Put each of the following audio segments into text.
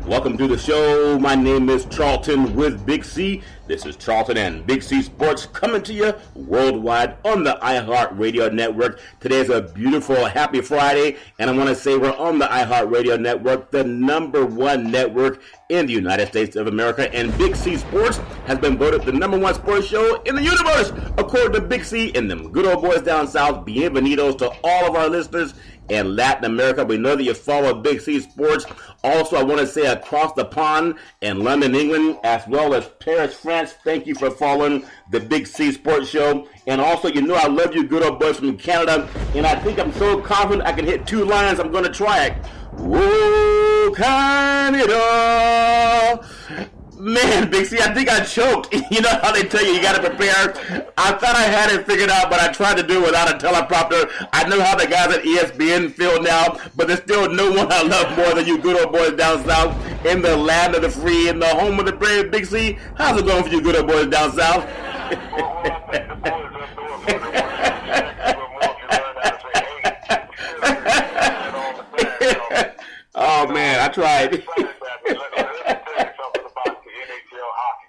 Welcome to the show. My name is Charlton with Big C. This is Charlton and Big C Sports coming to you worldwide on the iHeartRadio network. Today is a beautiful, happy Friday, and I want to say we're on the iHeartRadio network, the #1 network in the United States of America, and Big C Sports has been voted the #1 sports show in the universe, according to Big C and them good old boys down south. Bienvenidos to all of our listeners in Latin America. We know that you follow Big C Sports. Also, I want to say across the pond in London, England, as well as Paris, France, thank you for following the Big C Sports Show. And also, you know I love you good old boys from Canada. And I think I'm so confident I can hit 2 lines. I'm going to try it. Whoa, Canada. Man, Big C, I think I choked. You know how they tell you got to prepare? I thought I had it figured out, but I tried to do it without a teleprompter. I know how the guys at ESPN feel now, but there's still no one I love more than you good old boys down south in the land of the free, in the home of the brave. Big C, how's it going for you good old boys down south? Oh, man, I tried.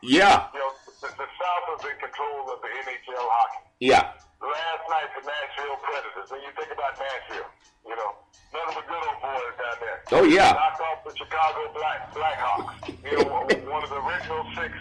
Yeah. You know, the South is in control of the NHL hockey. Yeah. Last night, the Nashville Predators. When you think about Nashville, you know, none of the good old boys down there. Oh, yeah. Knocked off the Chicago Blackhawks. You know, one of the original 6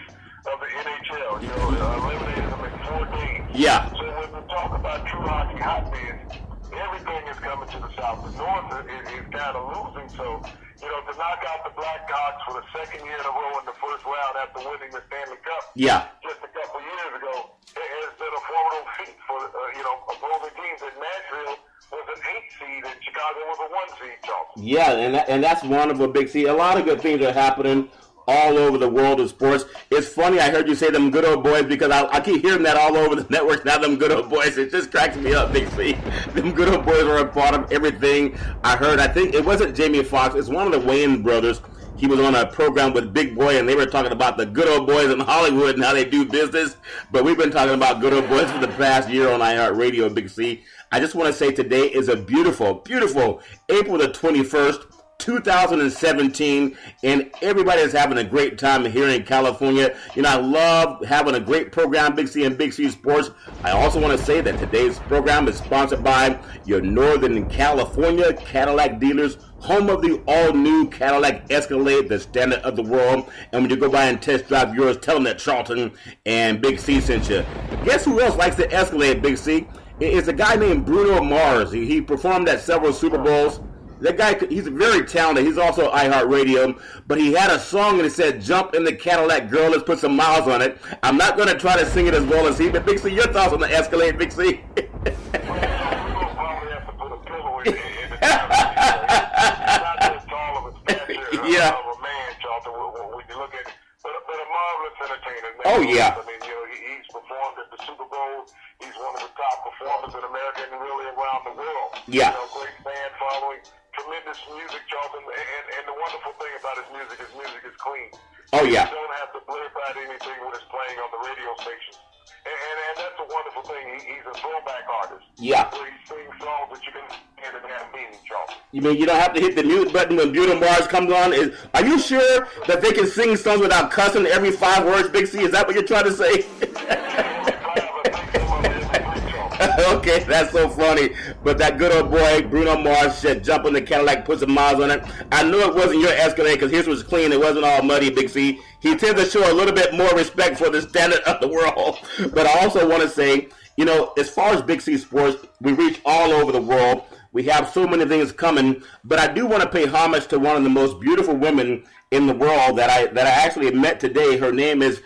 of the NHL. You know, eliminated them in 4 games. Yeah. So when we talk about true hockey hotbeds, everything is coming to the South. The North is kind of losing, so, you know, to knock out the Blackhawks for the 2nd year in a row in the first round after winning the Stanley Cup just a couple years ago, it has been a formidable feat for, you know, opposing teams. And Nashville was an 8 seed and Chicago was a 1 seed, Charles. Yeah, and that's wonderful, Big C. A lot of good things are happening all over the world of sports. It's funny, I heard you say them good old boys because I keep hearing that all over the network now, them good old boys. It just cracks me up, Big C. Them good old boys are a part of everything I heard. I think it wasn't Jamie Foxx, it's one of the Wayans brothers. He was on a program with Big Boy, and they were talking about the good old boys in Hollywood and how they do business. But we've been talking about good old boys for the past year on iHeartRadio, Big C. I just want to say today is a beautiful, beautiful April the 21st, 2017, and everybody is having a great time here in California. You know, I love having a great program, Big C and Big C Sports. I also want to say that today's program is sponsored by your Northern California Cadillac dealers, home of the all-new Cadillac Escalade, the standard of the world. And when you go by and test drive yours, tell them that Charlton and Big C sent you. Guess who else likes the Escalade, Big C? It's a guy named Bruno Mars. He performed at several Super Bowls. That guy, he's very talented. He's also iHeartRadio. But he had a song and it said, "Jump in the Cadillac, girl, let's put some miles on it." I'm not going to try to sing it as well as he, but Big C, your thoughts on the Escalade, Big C? Yeah. But a marvelous entertainer. Man. Oh, yeah. I mean, you know, he's performed at the Super Bowl. He's one of the top performers in America and really around the world. Yeah. You know, great fan following, tremendous music, Charlton. And the wonderful thing about his music is clean. Oh, yeah. You don't have to blurb out anything when it's playing on the radio station. And that's a wonderful thing. He's a throwback artist. Yeah. So he sings songs that you can hear and have meaning, Charles. You mean you don't have to hit the mute button when Bruno Mars comes on? Are you sure that they can sing songs without cussing every 5 words, Big C? Is that what you're trying to say? Okay, that's so funny. But that good old boy, Bruno Mars, said jump in the Cadillac, put some miles on it. I knew it wasn't your Escalade because his was clean. It wasn't all muddy, Big C. He tends to show a little bit more respect for the standard of the world. But I also want to say, you know, as far as Big C Sports, we reach all over the world. We have so many things coming. But I do want to pay homage to one of the most beautiful women in the world that I actually met today. Her name is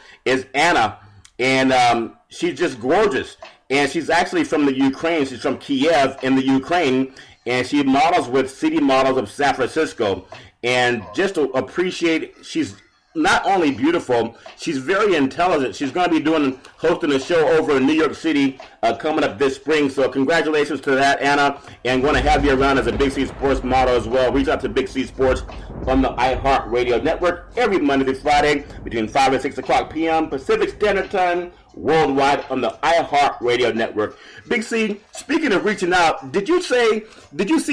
Anna. And she's just gorgeous. And she's actually from the Ukraine. She's from Kiev in the Ukraine. And she models with City Models of San Francisco. And just to appreciate, she's not only beautiful, she's very intelligent. She's going to be hosting a show over in New York City coming up this spring. So congratulations to that, Anna. And going to have you around as a Big C Sports model as well. Reach out to Big C Sports on the iHeartRadio network every Monday through Friday between 5 and 6 o'clock p.m. Pacific Standard Time, worldwide on the iHeartRadio network. Big C, speaking of reaching out, did you see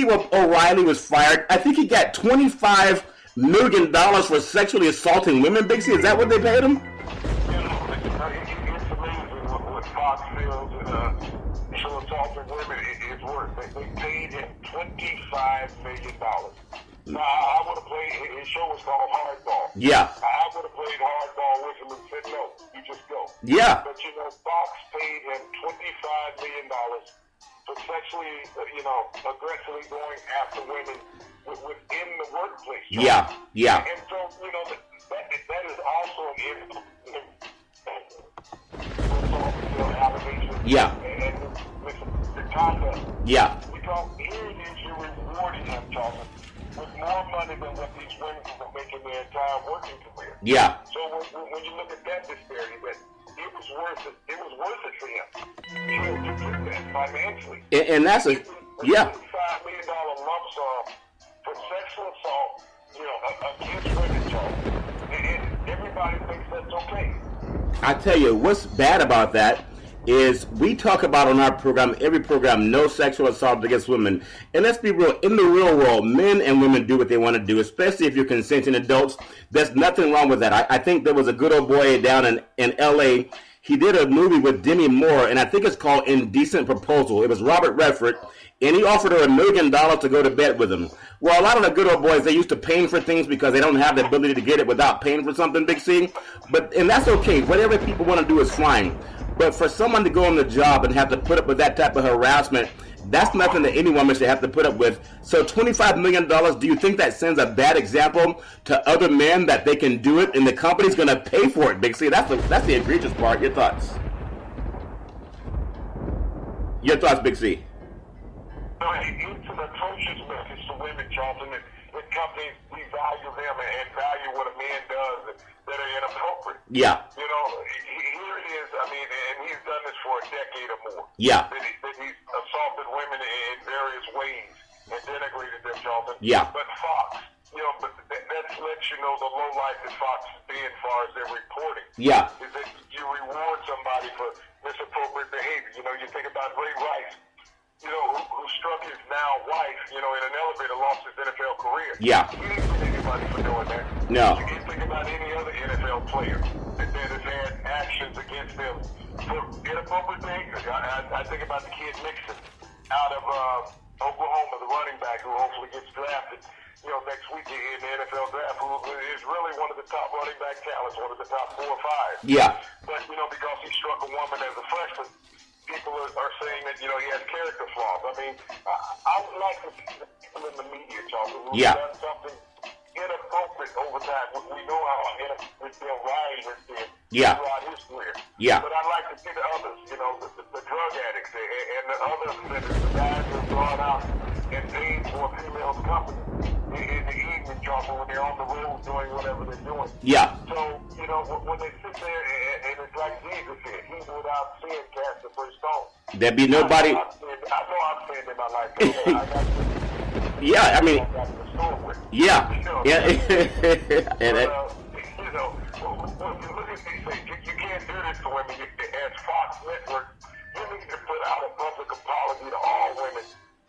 what O'Reilly was fired? I think he got 25 million for sexually assaulting women, Big C? Is that what they paid him? It's amazing what Fox feels and sexual assaulting women is worth. They paid him $25 million. Now, I would have played, his show was called Hardball. Yeah. I would have played Hardball with him and said, no, you just go. Yeah. But, Fox paid him $25 million for sexually, aggressively going after women within the workplace. Yeah, yeah. And so, that is also an allegation. Yeah. And the conduct. Yeah. Because here it is, you're rewarding him, Charles, with more money than what these women were making their entire working career. Yeah. So when you look at that disparity, that it was worth it for him to do that financially. And that's a yeah. $5 million lump sum for sexual assault, against women, Charles. And everybody thinks that's okay. I tell you, what's bad about that is we talk about on our program, every program, no sexual assault against women. And let's be real, in the real world, men and women do what they want to do, especially if you're consenting adults. There's nothing wrong with that. I think there was a good old boy down in L.A., he did a movie with Demi Moore, and I think it's called Indecent Proposal. It was Robert Redford, and he offered her $1 million to go to bed with him. Well, a lot of the good old boys, they used to pay for things because they don't have the ability to get it without paying for something, Big C. And that's okay. Whatever people want to do is fine. But for someone to go on the job and have to put up with that type of harassment, that's nothing that any woman should have to put up with. So $25 million, do you think that sends a bad example to other men that they can do it and the company's going to pay for it, Big C? That's the egregious part. Your thoughts? Your thoughts, Big C? It's an atrocious message to women, Charlton, that companies devalue them and value what a man does that are inappropriate. Yeah. Here it is, and he's done this for a decade or more. Yeah. That he's assaulted women in various ways and denigrated them, Charlton. Yeah. But Fox, that lets you know the low life that Fox is being as far as their reporting. Yeah. Is that you reward somebody for misappropriate behavior. You think about Ray Rice, who struck his now wife, in an elevator, lost his NFL career. Yeah. He didn't get anybody for doing that. No. You can't think about any other NFL player that has had actions against them for inappropriate behavior. I think about the kid Mixon out of Oklahoma, the running back who hopefully gets drafted, next week in the NFL draft, who is really one of the top running back talents, one of the top 4 or 5. Yeah. But, because he struck a woman as a freshman, people are saying that, he has character flaws. I would like to see the people in the media, Charlie, who've done something inappropriate over time. We know how inappropriate Bill Riley has been throughout his career. Yeah. But I'd like to see the others, the drug addicts and the other offenders, the guys who have gone out and paid for a female company in the evening, Charlie, when they're on the road doing whatever they're doing. Yeah. So, when they sit there and it's like Jesus said, he without sin cast the first stone. There'd be nobody. I know I've sinned in my life. I got yeah, yeah. Yeah. And when you look at these things, you can't do this to women. As Fox Network, you need to put out a public apology to all women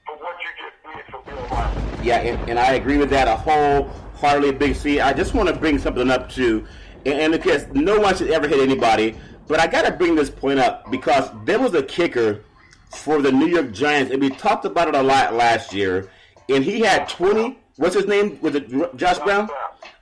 for what you just did for Bill Riley. Yeah, and I agree with that wholeheartedly, Big C. I just want to bring something up too, and of course, no one should ever hit anybody, but I got to bring this point up because there was a kicker for the New York Giants, and we talked about it a lot last year, and he had 20, what's his name? Was it Josh Brown?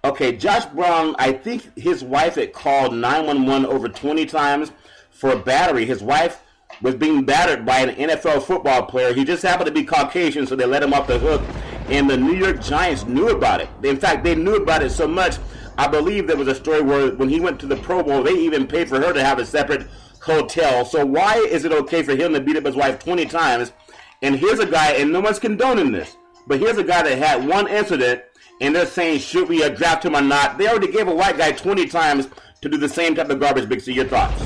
Okay, Josh Brown, I think his wife had called 911 over 20 times for a battery. His wife was being battered by an NFL football player. He just happened to be Caucasian, so they let him off the hook, and the New York Giants knew about it. In fact, they knew about it so much, I believe there was a story where when he went to the Pro Bowl, they even paid for her to have a separate hotel. So why is it okay for him to beat up his wife 20 times? And here's a guy, and no one's condoning this, but here's a guy that had one incident, and they're saying, should we draft him or not? They already gave a white guy 20 times to do the same type of garbage, Big C. Your thoughts?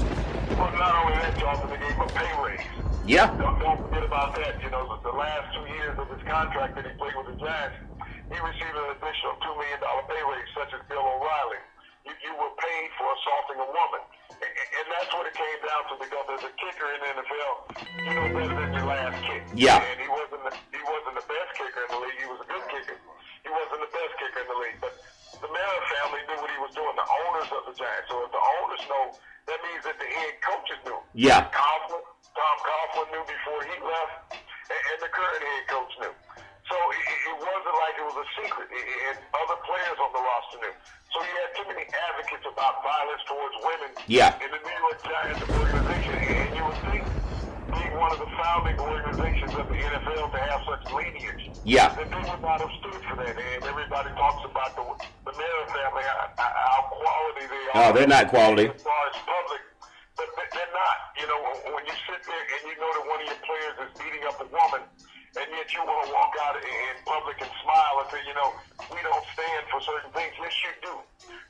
Well, not only that, Johnson, they gave him a pay raise. Yeah. Don't forget about that. The last 2 years of his contract that he played with the Giants, he received an additional $2 million pay raise, such as Bill O'Reilly. You were paid for assaulting a woman. And that's what it came down to, because as a kicker in the NFL, you know better than your last kick. Yeah. And he wasn't the best kicker in the league. He was a good kicker. He wasn't the best kicker in the league. But Giants. So if the owners know, that means that the head coaches knew. Yeah. Tom Coughlin knew before he left, and the current head coach knew. So it wasn't like it was a secret, and other players on the roster knew. So you had too many advocates about violence towards women in the New York Giants organization, and you would think being one of the founding organizations of the NFL to have such lineage, that they would not have stood for that. And everybody talks about the Mara family, how quality they are. Oh, they're not quality. As far as public, but they're not. You know, when you sit there and you know that one of your players is beating up a woman, and yet you want to walk out in public and smile and say, you know, we don't stand for certain things. Yes, you do.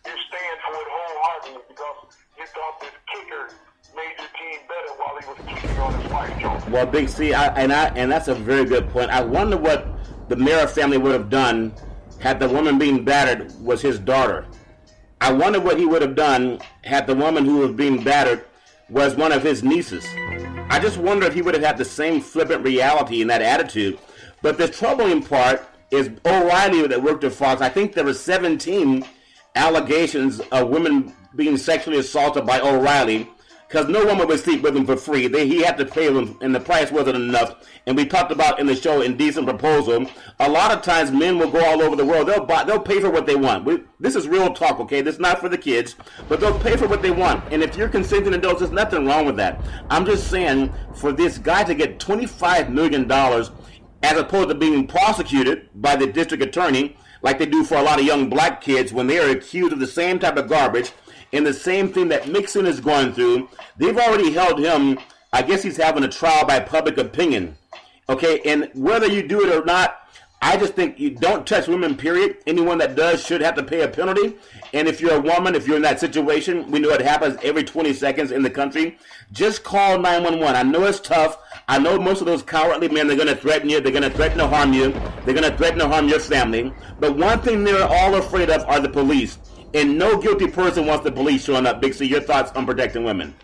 You stand for it wholeheartedly because you thought this kicker made your team better while he was kicking on his wife, Joe. Well, Big C, and that's a very good point. I wonder what the Mara family would have done had the woman being battered was his daughter. I wonder what he would have done had the woman who was being battered was one of his nieces. I just wonder if he would have had the same flippant reality and that attitude. But the troubling part is O'Reilly that worked at Fox. I think there were 17 allegations of women being sexually assaulted by O'Reilly because no woman would sleep with him for free. He had to pay them, and the price wasn't enough. And we talked about in the show Indecent Proposal, a lot of times men will go all over the world. They'll pay for what they want. This is real talk, okay? This is not for the kids, but they'll pay for what they want. And if you're consenting adults, there's nothing wrong with that. I'm just saying, for this guy to get $25 million as opposed to being prosecuted by the district attorney, like they do for a lot of young black kids when they are accused of the same type of garbage and the same thing that Mixon is going through, they've already held him. I guess he's having a trial by public opinion. Okay, and whether you do it or not, I just think you don't touch women, period. Anyone that does should have to pay a penalty. And if you're a woman, if you're in that situation, we know it happens every 20 seconds in the country, just call 911. I know it's tough. I know most of those cowardly men, they're going to threaten you. They're going to threaten to harm you. They're going to threaten to harm your family. But one thing they're all afraid of are the police. And no guilty person wants the police showing up. Big C, your thoughts on protecting women?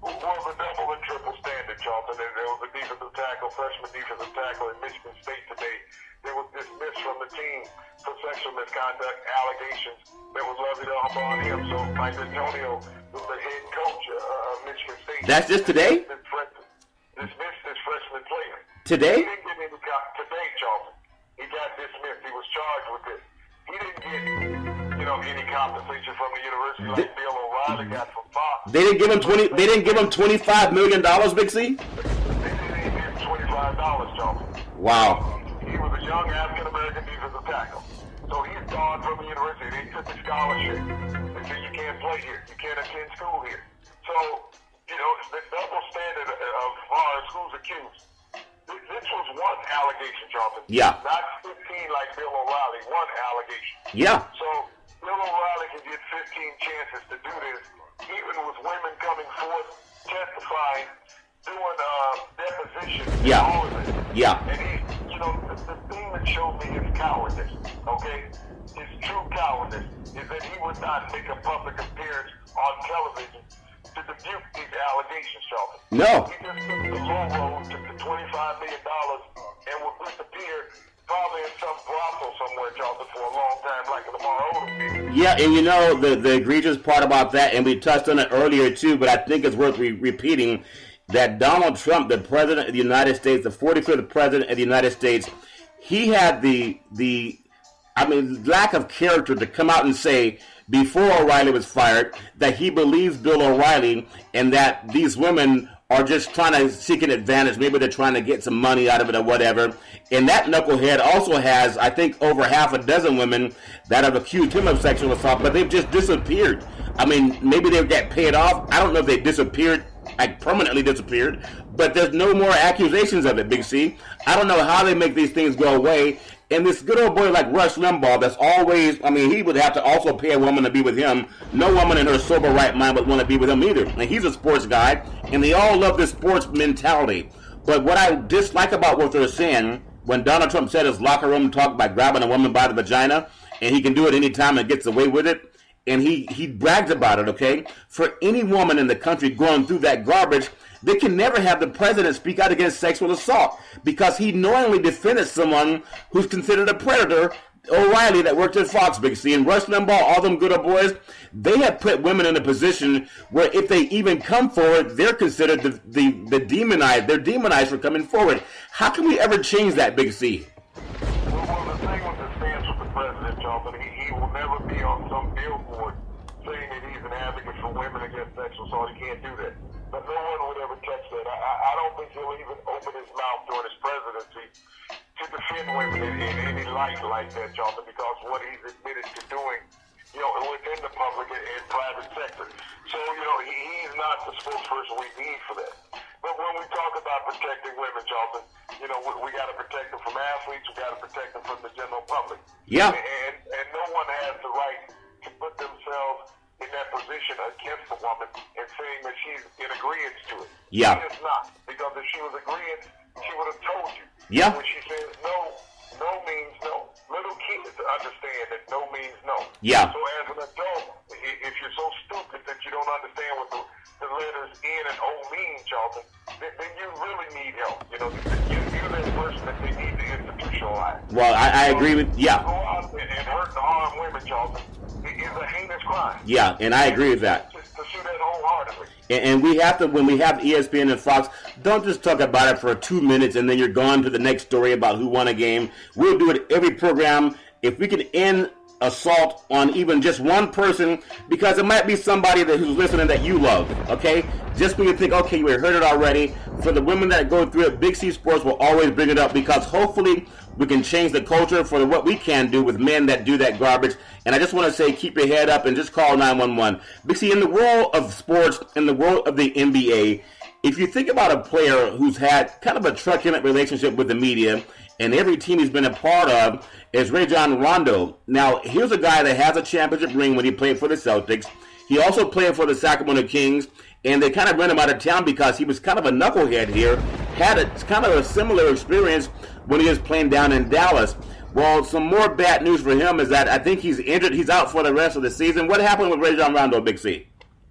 Well, the double and triple standard, Charlton. There was a defensive tackle, freshman defensive tackle at Michigan State today. They was dismissed from the team for sexual misconduct allegations that was levied upon him. So Mike Antonio was the head coach of Michigan State. That's just today? Dismissed his freshman player. Today? He didn't get any today, Charlton. He got dismissed. He was charged with this. He didn't get, any compensation from the university like Bill O'Reilly got from Fox. They didn't give him $25 million, Big C? They didn't even give him $25, Charlton. Wow. He was a young African-American defensive tackle. So he's gone from the university. They took his scholarship. They said, you can't play here. You can't attend school here. So, the double standard of far as who's accused. This was one allegation, Charlton. Yeah. Not 15 like Bill O'Reilly. One allegation. Yeah. So Bill O'Reilly can get 15 chances to do this, even with women coming forth, testifying, doing depositions, Yeah. all of it. Yeah. And the thing that showed me his cowardice, okay, his true cowardice, is that he would not make a public appearance on television to rebuke these allegations, Charlton. No. He just took the low road, took the $25 million, and would disappear probably in some brothel somewhere, Charlton, for a long time, like Lamar Odom did. Yeah, and the egregious part about that, and we touched on it earlier too, but I think it's worth repeating, that Donald Trump, the President of the United States, the 45th President of the United States, he had the lack of character to come out and say, before O'Reilly was fired, that he believes Bill O'Reilly and that these women are just trying to seek an advantage. Maybe they're trying to get some money out of it or whatever. And that knucklehead also has, I think, over half a dozen women that have accused him of sexual assault, but they've just disappeared. I mean, maybe they get paid off. I don't know if they disappeared, like permanently disappeared, but there's no more accusations of it, Big C. I don't know how they make these things go away. And this good old boy like Rush Limbaugh, that's always, he would have to also pay a woman to be with him. No woman in her sober right mind would want to be with him either. And he's a sports guy, and they all love this sports mentality. But what I dislike about what they're saying, when Donald Trump said his locker room talk by grabbing a woman by the vagina, and he can do it anytime and gets away with it, and he brags about it, okay? For any woman in the country going through that garbage, they can never have the president speak out against sexual assault because he knowingly defended someone who's considered a predator O'Reilly that worked at Fox, Big C, and Rush Limbaugh, all them good old boys, they have put women in a position where if they even come forward, they're considered the demonized. They're demonized for coming forward. How can we ever change that, Big C? Well, the thing with the stance with the president, Jonathan, he will never be on some billboard saying that he's an advocate for women against sexual assault. He can't do that. But no one would ever touch that. I don't think he'll even open his mouth during his presidency to defend women in any light like that, Jonathan, because what he's admitted to doing, within the public and private sector. So, he's not the spokesperson we need for that. But when we talk about protecting women, Jonathan, we got to protect them from athletes. We got to protect them from the general public. Yeah. And no one has the right to put themselves in that position against a woman and saying that she's in agreement to it. Yeah. She is not. Because if she was agreeing, she would have told you. Yeah. When she says no means no. Little kids understand that no means no. Yeah. So as an adult, if you're so stupid that you don't understand what the letters N and O mean, Charlton, then you really need help. You're that person that they need to institutionalize. Well, I agree with, yeah. Go out and hurt and harm women, Charlton, is a heinous crime. Yeah, and I agree with that. To see that wholeheartedly. And we have to, when we have ESPN and Fox, don't just talk about it for 2 minutes and then you're gone to the next story about who won a game. We'll do it every program. If we can end assault on even just one person, because it might be somebody who's listening that you love, okay? Just when you think, okay, we heard it already, for the women that go through it, Big C Sports will always bring it up because hopefully we can change the culture for what we can do with men that do that garbage. And I just want to say, keep your head up and just call 911. Big C, in the world of sports, in the world of the NBA, if you think about a player who's had kind of a truculent relationship with the media, and every team he's been a part of is Rajon Rondo. Now, here's a guy that has a championship ring when he played for the Celtics. He also played for the Sacramento Kings, and they kind of ran him out of town because he was kind of a knucklehead here, had kind of a similar experience when he was playing down in Dallas. Well, some more bad news for him is that I think he's injured. He's out for the rest of the season. What happened with Rajon Rondo, Big C?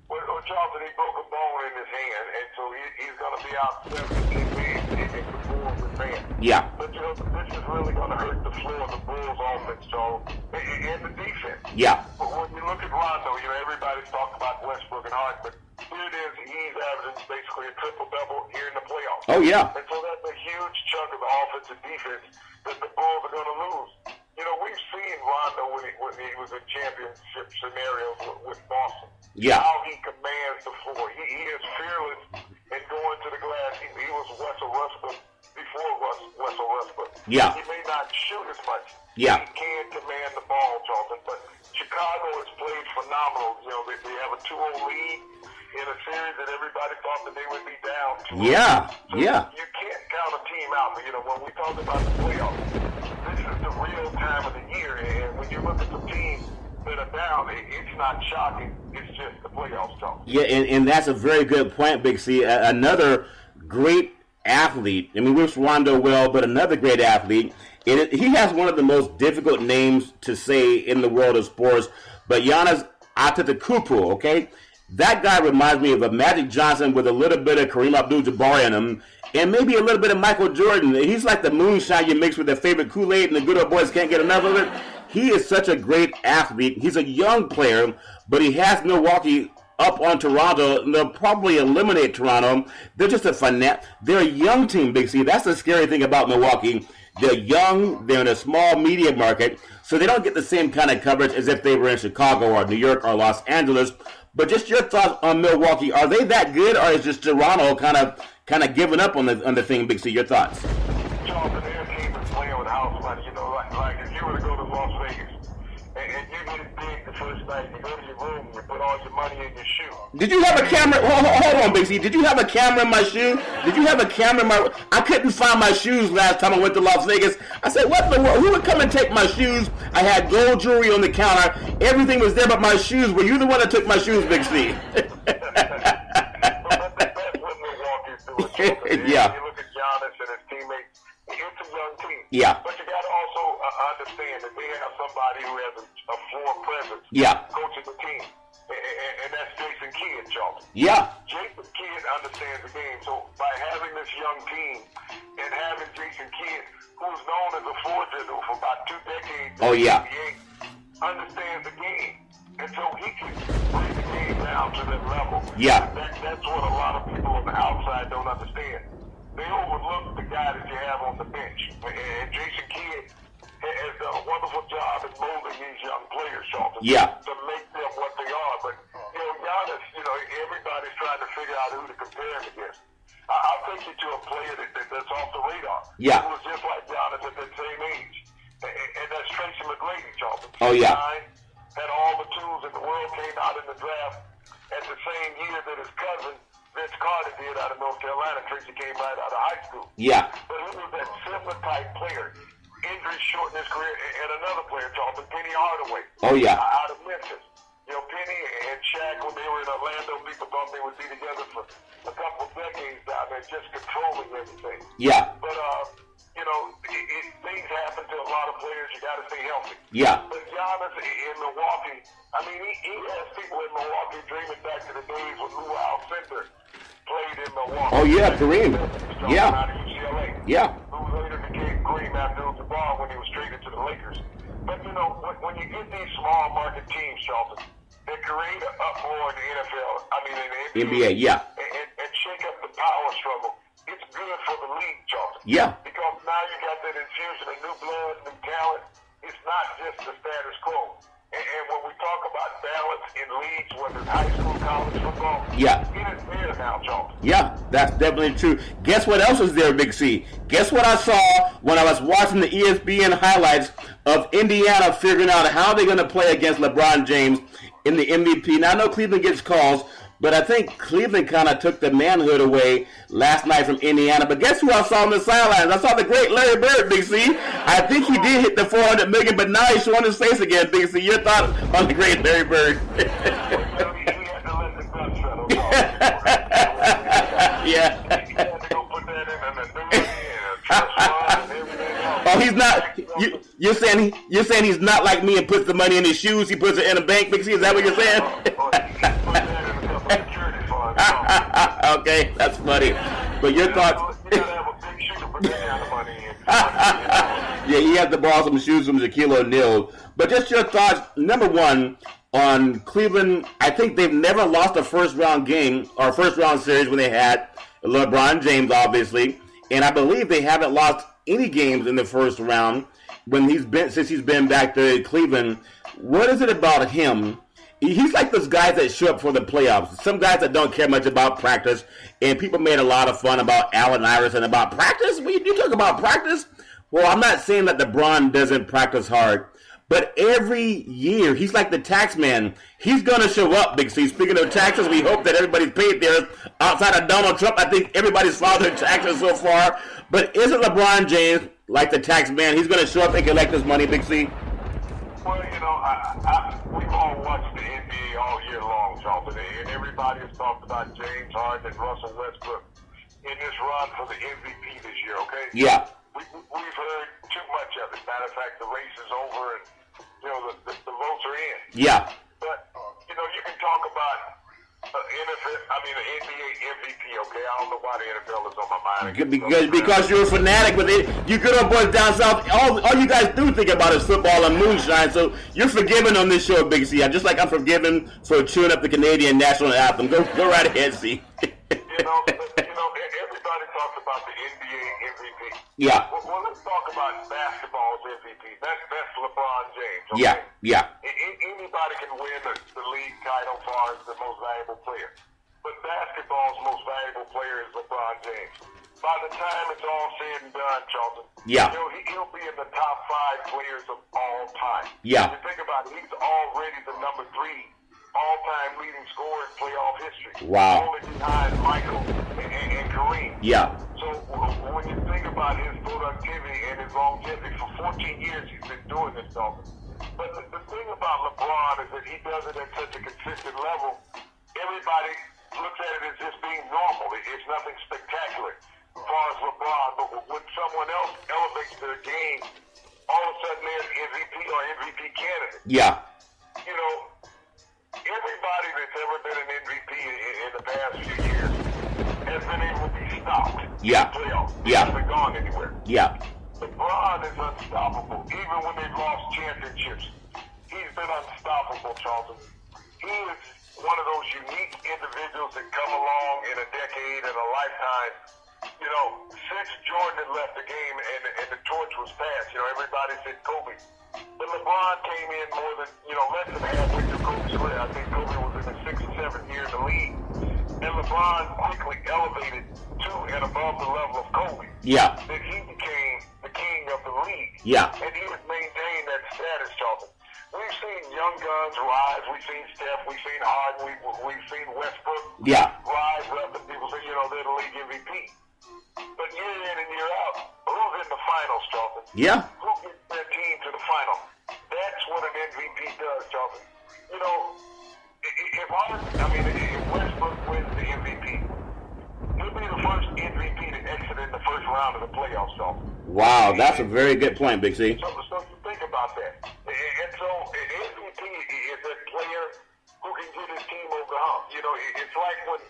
Well, Charlton, he broke a bone in his hand, and so he's going to be out 17 weeks in the form of man. Yeah. But, this is really going to hurt the flow of the Bulls' offense, Charles, and the defense. Yeah. But when you look at Rondo, everybody's talking about Westbrook and Hart, but here it is, he's averaging basically a triple-double here in the playoffs. Oh, yeah. And so that's a huge chunk of the offense and defense that the Bulls are going to lose. We've seen Rondo when he was in championship scenarios with Boston. Yeah. How he commands the floor. He is fearless in going to the glass. He was Russell Westbrook before Russell Westbrook. Yeah. He may not shoot as much. Yeah. He can command the ball, Charlton, but Chicago has played phenomenal. They have a 2-0 lead in a series that everybody thought that they would be down 2-0. Yeah, so yeah. You can't count a team out. When we talk about the playoffs, this is the real time of the year, and when you look at the teams that are down, it's not shocking. It's just the playoffs, Charlton. Yeah, and that's a very good point, Big C. Another great athlete. I mean, we wish Rondo well, but another great athlete. He has one of the most difficult names to say in the world of sports, but Giannis Antetokounmpo, okay? That guy reminds me of a Magic Johnson with a little bit of Kareem Abdul-Jabbar in him, and maybe a little bit of Michael Jordan. He's like the moonshine you mix with their favorite Kool-Aid, and the good old boys can't get enough of it. He is such a great athlete. He's a young player, but he has Milwaukee up on Toronto, and they'll probably eliminate Toronto. They're just they're a young team, Big C. That's the scary thing about Milwaukee. They're young, they're in a small media market, so they don't get the same kind of coverage as if they were in Chicago or New York or Los Angeles. But just your thoughts on Milwaukee. Are they that good, or is just Toronto kind of giving up on the thing, Big C? Your thoughts? Charlton, their team is playing with house money. Like if you were to go to Las Vegas and you get big the first night, you go to your room, you put all your money in your shoe. Did you have a camera? Hold on, Big C. Did you have a camera in my shoe? Did you have a camera in my? I couldn't find my shoes last time I went to Las Vegas. I said, what in the world? Who would come and take my shoes? I had gold jewelry on the counter. Everything was there but my shoes. Were you the one that took my shoes, Big C? That's what Milwaukee's doing. Yeah. You look at Giannis and his teammates. It's a young team. Yeah. But you got to also understand that they have somebody who has a floor presence. Yeah. Coaching the team. And that's Jason Kidd, Charlton. Yeah. Jason Kidd understands the game. So by having this young team, and having Jason Kidd, who's known as a forger for about 2 decades Oh, yeah. in the NBA, understands the game. And so he can bring the game down to that level. Yeah. That's what a lot of people on the outside don't understand. They overlook the guy that you have on the bench. And Jason Kidd has done a wonderful job in molding these young players, Charlton, Yeah. to make them what they are. But, Giannis, everybody's trying to figure out who to compare him against. I'll take you to a player that's off the radar. Yeah. Who was just like Giannis at that same age. And that's Tracy McGrady, Charlton. Oh, yeah. Had all the tools in the world, came out in the draft at the same year that his cousin, Vince Carter, did out of North Carolina. Tracy came right out of high school. Yeah. But he was that similar type player. Injuries shortened his career. And another player, Charlton, Penny Hardaway. Oh, yeah. Out of Memphis. Penny and Shaq, when they were in Orlando, people thought they would be together for a couple of decades down there, just controlling everything. Yeah. But, things happen to a lot of players. You got to stay healthy. Yeah. But Giannis in Milwaukee, he has people in Milwaukee dreaming back to the days when Lou Alcindor played in Milwaukee. Oh, yeah, Kareem. Yeah. Out of UCLA. Yeah. Who later became Kareem Abdul-Jabbar when he was traded to the Lakers. But, when you get these small market teams, Charlton, that create an uproar in the NFL, in the NBA, yeah. And shake up the power struggle, it's good for the league, Charlton. Yeah. Because now you got that infusion of new blood, new talent. It's not just the status quo. And when we talk about balance in leagues, whether it's high school, college football, yeah, it is there now, Charlton. Yeah, that's definitely true. Guess what else is there, Big C? Guess what I saw when I was watching the ESPN highlights of Indiana figuring out how they're going to play against LeBron James in the MVP. Now, I know Cleveland gets calls, but I think Cleveland kind of took the manhood away last night from Indiana. But guess who I saw on the sidelines? I saw the great Larry Bird, Big C. I think he did hit the $400 million, but now he's showing his face again, Big C. Your thoughts on the great Larry Bird? Yeah. Oh, he's not. You're saying he's not like me and puts the money in his shoes. He puts it in a bank, Big C. Is that what you're saying? Okay, that's funny. But your thoughts? Yeah, he had to borrow some shoes from Shaquille O'Neal. But just your thoughts, number one, on Cleveland. I think they've never lost a first-round game or first-round series when they had LeBron James, obviously. And I believe they haven't lost any games in the first round since he's been back to Cleveland. What is it about him? He's like those guys that show up for the playoffs. Some guys that don't care much about practice. And people made a lot of fun about Allen Iverson about practice. You talk about practice? Well, I'm not saying that LeBron doesn't practice hard. But every year, he's like the tax man. He's going to show up, Big C. Speaking of taxes, we hope that everybody's paid theirs. Outside of Donald Trump, I think everybody's filed their taxes so far. But isn't LeBron James like the tax man? He's going to show up and collect his money, Big C? Well, we've all watched the NBA all year long, Charlton, and everybody has talked about James Harden and Russell Westbrook in this run for the MVP this year, okay? Yeah. We've heard too much of it. Matter of fact, the race is over and, the votes are in. Yeah. But, you can talk about the NBA MVP, okay? I don't know why the NFL is on my mind. Because you're a fanatic with it. You good old boys down south, all you guys do think about is football and moonshine, so you're forgiven on this show, Big C. Just like I'm forgiven for chewing up the Canadian national anthem. Go right ahead, C. Everybody talks about the NBA MVP. Yeah. Well, let's talk about basketball's MVP. That's LeBron James. Okay? Yeah. Anybody can win the league title as far as the most valuable player. But basketball's most valuable player is LeBron James. By the time it's all said and done, Charlton, he'll be in the top 5 players of all time. Yeah. If you think about it, he's already the number 3 all-time leading scorer in playoff history. Wow. Only behind Michael and Kareem. Yeah. So when you think about his productivity and his longevity, for 14 years he's been doing this, Dalton. But the thing about LeBron is that he does it at such a consistent level. Everybody looks at it as just being normal. It's nothing spectacular as far as LeBron. But when someone else elevates their game, all of a sudden they're MVP or MVP candidate. Yeah. Everybody that's ever been an MVP in the past few years has been able to be stopped. Yeah. Playoffs. He Yeah. hasn't gone anywhere. Yeah. LeBron is unstoppable. Even when they've lost championships, he's been unstoppable, Charlton. He is one of those unique individuals that come along in a decade and a lifetime. You know, since Jordan had left the game and the torch was passed, you know, everybody said Kobe. But LeBron came in more than, less than halfway through Kobe's career. I think Kobe was in his 6th or 7th year in the league. And LeBron quickly elevated to and above the level of Kobe. Yeah. That he became the king of the league. Yeah. And he has maintained that status, Charlton. We've seen young guns rise. We've seen Steph. We've seen Harden. We've seen Westbrook rise up. And people say, they're the league MVP. But year in and year out, who's in the finals, Charlton? Yeah. Who gets their team to the final? That's what an MVP does, Charlton. If Westbrook wins the MVP, he'll be the first MVP to exit in the first round of the playoffs, Charlton. Wow, that's a very good point, Big C. So you think about that. And so an MVP is a player who can get his team over the hump. It's like when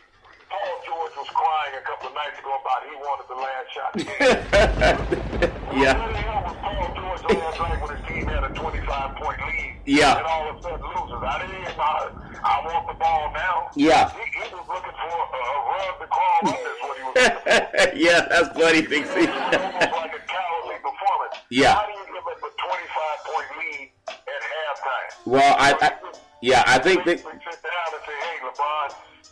Paul George was crying a couple of nights ago about he wanted the last shot. Yeah. What the hell was Paul George last night when his team had a 25-point lead? Yeah. And all of a sudden loses. I want the ball now. Yeah. He was looking for a run to crawl up is what he was looking for. Yeah, that's funny, Big C. It was almost like a cowardly performance. Yeah. How do you give up a 25-point lead at halftime? Well, I think they... We sit down and say, hey, LeBron,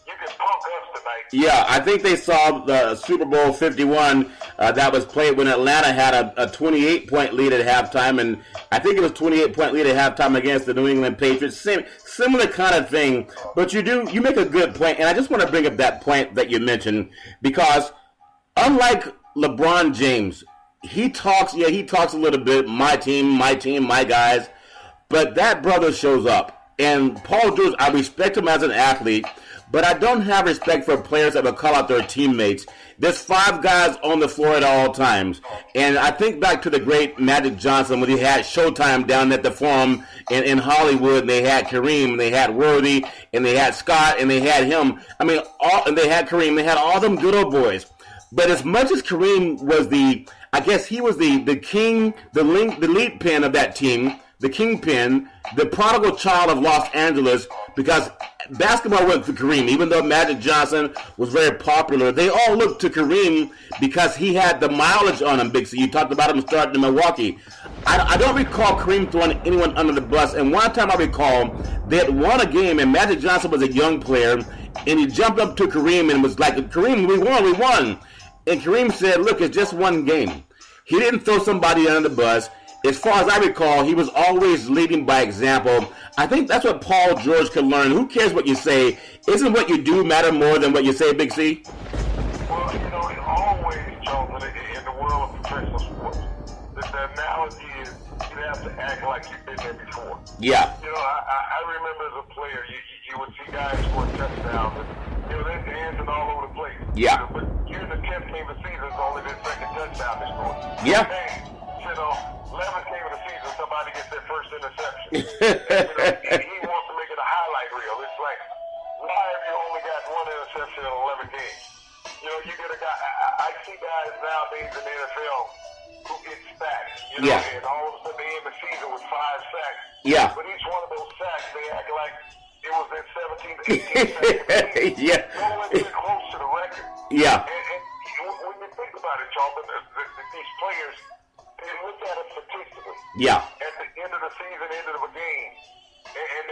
you can punk us tonight. Yeah, I think they saw the Super Bowl 51 that was played when Atlanta had a 28-point lead at halftime, and I think it was 28-point lead at halftime against the New England Patriots. Similar kind of thing, but you make a good point, and I just want to bring up that point that you mentioned, because unlike LeBron James, he talks a little bit, my team, my guys, but that brother shows up. And Paul George, I respect him as an athlete, but I don't have respect for players that will call out their teammates. There's 5 guys on the floor at all times. And I think back to the great Magic Johnson when he had Showtime down at the Forum in Hollywood, and they had Kareem, and they had Worthy, and they had Scott, and they had him. And they had Kareem. They had all them good old boys. But as much as Kareem was he was the king, the lead pin of that team, the kingpin, the prodigal child of Los Angeles, because basketball went for Kareem. Even though Magic Johnson was very popular, they all looked to Kareem because he had the mileage on him, Big C. You talked about him starting in Milwaukee. I don't recall Kareem throwing anyone under the bus. And one time I recall they had won a game, and Magic Johnson was a young player, and he jumped up to Kareem and was like, Kareem, we won. And Kareem said, look, it's just one game. He didn't throw somebody under the bus. As far as I recall, he was always leading by example. I think that's what Paul George could learn. Who cares what you say? Isn't what you do matter more than what you say, Big C? Well, it always, Charlton, in the world of professional sports, the analogy is you have to act like you've been there before. Yeah. I remember as a player, you would see guys score touchdowns, and they're dancing all over the place. Yeah. But you're in the 10th game of the season, it's only their second touchdown they scored. Yeah. 11th game of the season, somebody gets their first interception. And he wants to make it a highlight reel. It's like, why have you only got one interception in 11 games? You get a guy. I see guys nowadays in the NFL who get sacks. And all of a sudden they end the season with 5 sacks. Yeah. But each one of those sacks, they act like it was their 17 to 18 sacks. Yeah. Nowhere near close to the record. Yeah. And when you think about it, Charlton, these players, they look at it statistically. Yeah. At the end of the season, end of a game, and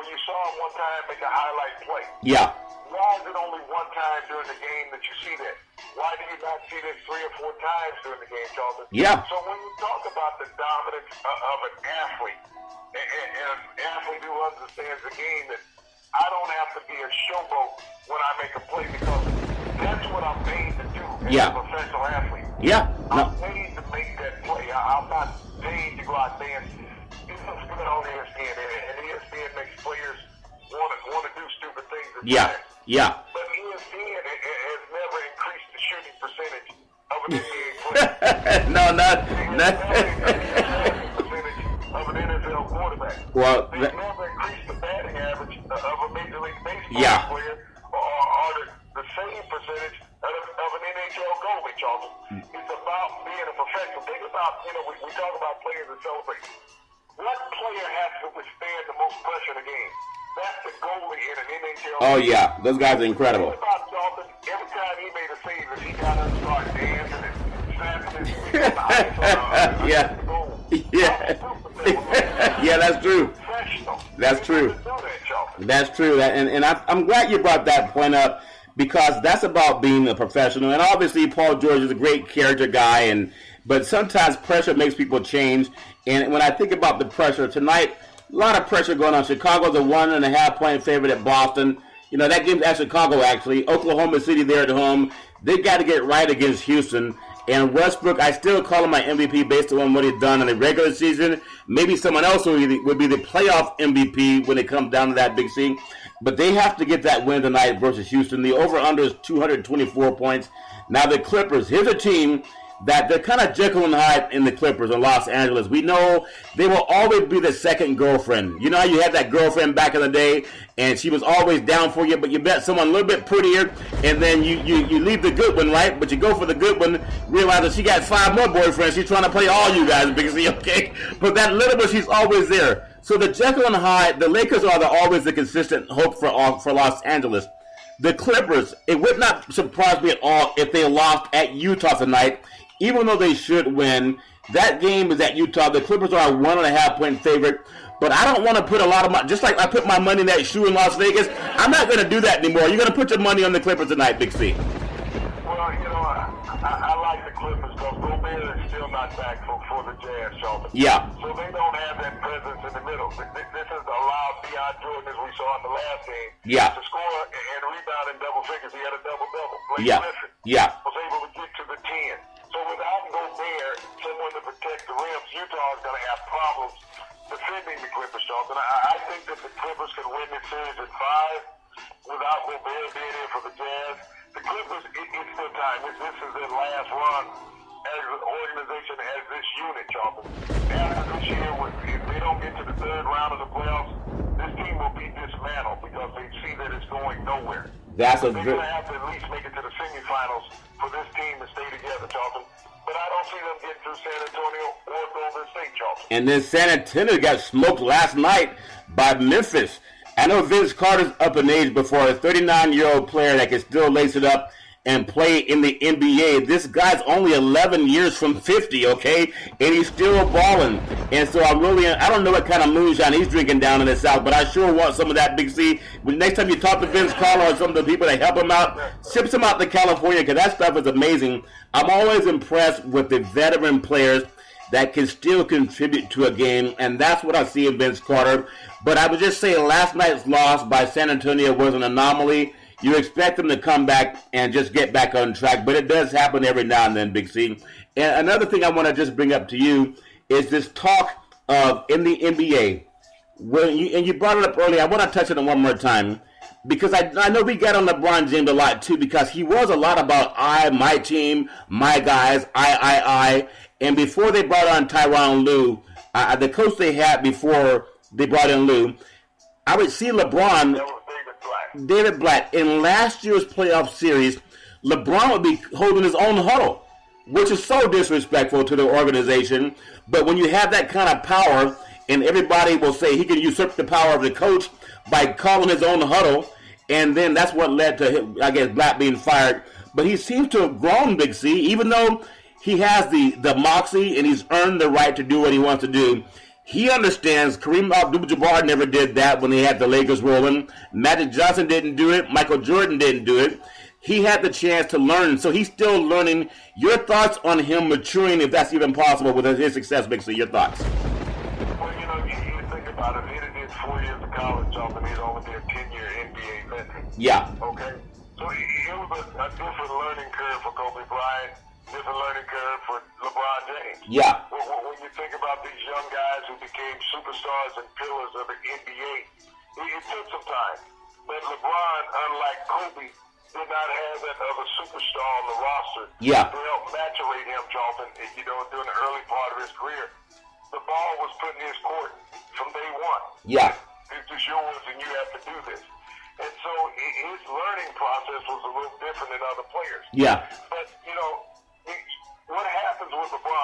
you saw him one time make a highlight play. Yeah. Why is it only one time during the game that you see that? Why do you not see this 3 or 4 times during the game, Charlton? Yeah. So when you talk about the dominance of an athlete, and an athlete who understands the game, that I don't have to be a showboat when I make a play, because that's what I'm paid to do as a professional athlete. Yeah. I'm paid to make that play. I'm not paid to go out there and this is good on ESPN, and ESPN makes players want to do stupid things. Yeah. But ESPN has never increased the shooting percentage of an NBA player. No, not. Percentage of an NFL quarterback. Well, they've never increased the batting average of a Major League Baseball player, or the same percentage of an NHL goalie, Charles. It's about being a professional. Think about, we talk about players that celebrate. What player has to withstand the most pressure in a game? That's the goalie in an NHL. Oh, yeah. Those guys are incredible. Think about Dalton. Every time he made a save, if he got up and started dancing and snapping his fingers on the ice, yeah. Yeah, that's true. That's true. That's true. And I'm glad you brought that point up, because that's about being a professional. And obviously, Paul George is a great character guy, but sometimes pressure makes people change. And when I think about the pressure tonight, a lot of pressure going on. Chicago's a 1.5-point favorite at Boston. That game's at Chicago, actually. Oklahoma City there at home. They got to get right against Houston. And Westbrook, I still call him my MVP based on what he's done in the regular season. Maybe someone else would be the playoff MVP when it comes down to that big C. But they have to get that win tonight versus Houston. The over-under is 224 points. Now the Clippers, here's a team that they're kind of Jekyll and Hyde in the Clippers in Los Angeles. We know they will always be the second girlfriend. You know how you had that girlfriend back in the day, and she was always down for you, but you met someone a little bit prettier, and then you leave the good one, right? But you go for the good one, realize that she got 5 more boyfriends. She's trying to play all you guys, because okay? But that little bit, she's always there. So the Jekyll and Hyde, the Lakers are always the consistent hope for Los Angeles. The Clippers, it would not surprise me at all if they lost at Utah tonight, even though they should win. That game is at Utah. The Clippers are a 1.5-point favorite. But I don't want to put a lot of money, just like I put my money in that shoe in Las Vegas, I'm not going to do that anymore. You're going to put your money on the Clippers tonight, Big C. Well, I like the Clippers because Gobert is still not back for the Jazz, Charlotte. Yeah. So they don't have that presence in the middle. This has allowed Deion Jordan, as we saw in the last game, to score and rebound in double figures. He had a double-double. Blake Griffin was able to get to the 10. So without Gobert, someone to protect the rims, Utah is going to have problems defending the Clippers, Charlotte. I think that the Clippers can win this series at 5 without Gobert being in for the Jazz. The Clippers, it's their time. This is their last run as an organization, as this unit, Charlotte. After this year, if they don't get to the third round of the playoffs, this team will be dismantled because they see that it's going nowhere. They're going to have to at least make it to the semifinals for this team to stay together, Charlton. But I don't see them getting through San Antonio or Golden State, Charlton. And then San Antonio got smoked last night by Memphis. I know Vince Carter's up in age before a 39-year-old player that can still lace it up and play in the NBA. This guy's only 11 years from 50, okay? And he's still balling. And so I don't know what kind of moonshine he's drinking down in the South, but I sure want some of that, Big C. Next time you talk to Vince Carter or some of the people that help him out, ship some out to California, because that stuff is amazing. I'm always impressed with the veteran players that can still contribute to a game, and that's what I see in Vince Carter. But I would just say last night's loss by San Antonio was an anomaly. You expect them to come back and just get back on track, but it does happen every now and then, Big C. And another thing I want to just bring up to you is this talk of in the NBA. And you brought it up earlier. I want to touch on it one more time because I know we got on LeBron James a lot too, because he was a lot about my team, my guys, I. And before they brought on Tyronn Lue, the coach they had before they brought in Lue, I would see LeBron. David Blatt. In last year's playoff series, LeBron would be holding his own huddle, which is so disrespectful to the organization. But when you have that kind of power, and everybody will say he can usurp the power of the coach by calling his own huddle, and then that's what led to, I guess, Blatt being fired. But he seems to have grown, Big C, even though he has the moxie and he's earned the right to do what he wants to do. He understands. Kareem Abdul-Jabbar never did that when they had the Lakers rolling. Magic Johnson didn't do it. Michael Jordan didn't do it. He had the chance to learn, so he's still learning. Your thoughts on him maturing, if that's even possible, with his success, Big C, your thoughts? Well, you think about it. He did 4 years of college, and he's only been a 10-year NBA veteran. Yeah. Okay? So it was a different learning curve for Kobe Bryant, different learning curve for LeBron James. Yeah. When you think about these young guys who became superstars and pillars of the NBA, it took some time. But LeBron, unlike Kobe, did not have that other superstar on the roster to help maturate him, Charlton, during the early part of his career. The ball was put in his court from day one. Yeah. This is yours, and you have to do this. And so his learning process was a little different than other players. Yeah. But,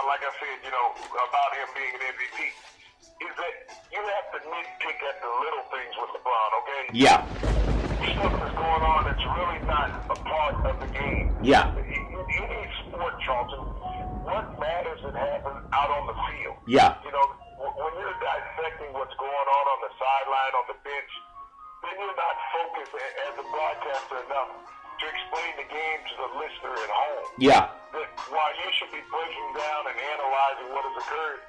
like I said, about him being an MVP, is that you have to nitpick at the little things with LeBron, okay? Yeah. Stuff that's going on that's really not a part of the game. Yeah. In any sport, Charlton, what matters that happens out on the field. Yeah. When you're dissecting what's going on the sideline, on the bench, then you're not focused as a broadcaster enough to explain the game to the listener at home. Yeah. That while you should be breaking down and analyzing what has occurred,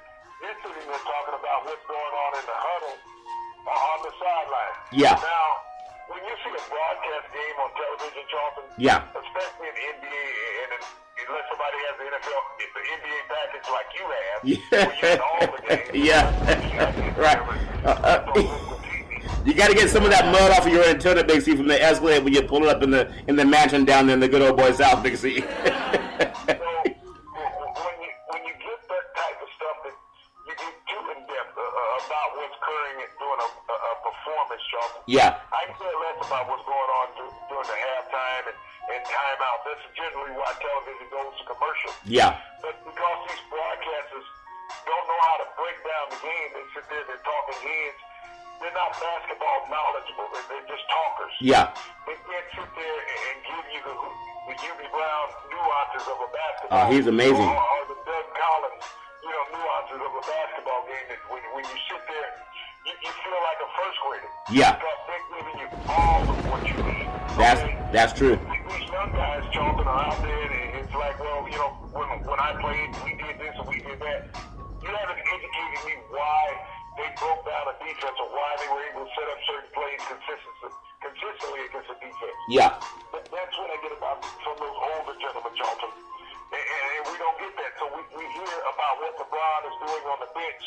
you're sitting there talking about what's going on in the huddle on the sideline. Yeah. Now, when you see a broadcast game on television, Charlton, yeah, especially in the NBA, and unless somebody has the NFL, the NBA package like you have, yeah, where you get all the games, yeah, right. You got to get some of that mud off of your antenna, Big C, from the Escalade when you pull it up in the mansion down there in the good old boy South, Big C. So, when you get that type of stuff, that you get too in depth about what's occurring during a performance, Charlton. Yeah. I care less about what's going on during the halftime and timeout. That's generally why television goes to commercial. Yeah. But because these broadcasters don't know how to break down the game, they sit there, they're talking heads. They're not basketball knowledgeable. They're just talkers. Yeah. They can't sit there and give you the Hubie Brown nuances of a basketball. Oh, he's amazing. Or the Doug Collins, nuances of a basketball game. That when you sit there, you feel like a first grader. Yeah. Because they're giving you all of what you need. That's true. These young guys, Charlton, are out there, and it's like, well, when I played, we did this and we did that. You haven't educated me why they broke down a defense or why they were able to set up certain plays consistently against a defense. Yeah. That's what I get about from those older gentlemen, Charlton. And we don't get that. So we hear about what LeBron is doing on the bench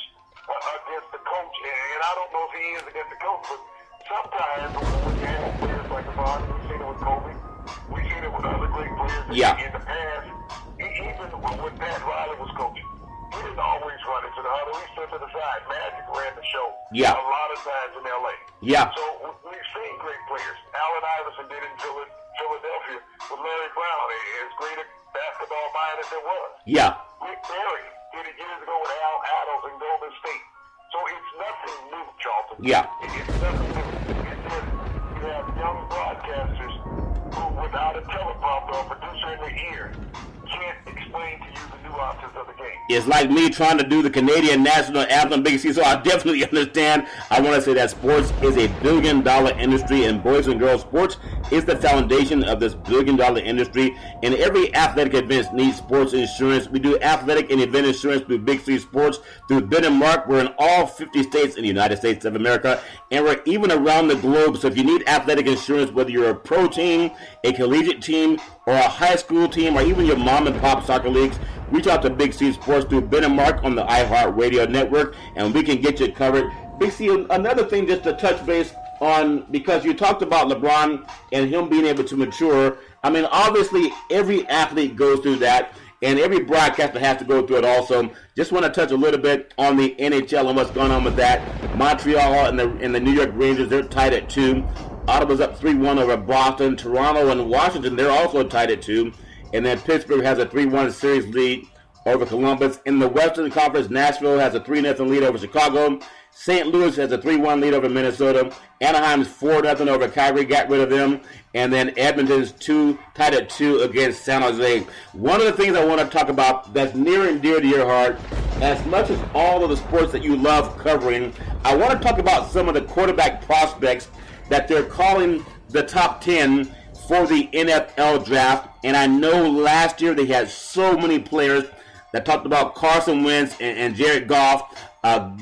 against the coach. And I don't know if he is against the coach, but sometimes when you have players like LeBron, we've seen it with Kobe, we've seen it with other great players in the past, even when Pat Riley was coaching. He didn't always run into the huddle. He stood to the side. Magic ran the show. Yeah. A lot of times in L.A. Yeah. So we've seen great players. Allen Iverson did in Philadelphia with Larry Brown, as great a basketball mind as there was. Yeah. Rick Barry did it years ago with Al Adams in Golden State. So it's nothing new, Charlton. Yeah. It's nothing new. It's just you have young broadcasters who, without a teleprompter or producer in their ear, can't explain to you the nuances of the game. It's like me trying to do the Canadian national anthem, Big C, so I definitely understand. I want to say that sports is a billion-dollar industry, and boys and girls sports is the foundation of this billion-dollar industry, and every athletic event needs sports insurance. We do athletic and event insurance through Big C Sports, through Ben and Mark. We're in all 50 states in the United States of America, and we're even around the globe. So if you need athletic insurance, whether you're a pro team, a collegiate team, or a high school team, or even your mom and pop soccer leagues, reach out to Big C Sports through Ben and Mark on the iHeartRadio network, and we can get you covered. Big C, another thing just to touch base on, because you talked about LeBron and him being able to mature. I mean, obviously, every athlete goes through that, and every broadcaster has to go through it also. Just want to touch a little bit on the NHL and what's going on with that. Montreal and the New York Rangers, they're tied at 2. Ottawa's up 3-1 over Boston. Toronto and Washington, they're also tied at 2. And then Pittsburgh has a 3-1 series lead over Columbus. In the Western Conference, Nashville has a 3-0 lead over Chicago. St. Louis has a 3-1 lead over Minnesota. Anaheim's 4-0 over Calgary, got rid of them. And then Edmonton's tied at 2 against San Jose. One of the things I want to talk about that's near and dear to your heart, as much as all of the sports that you love covering, I want to talk about some of the quarterback prospects that they're calling the top 10 for the NFL draft. And I know last year they had so many players that talked about Carson Wentz and Jared Goff,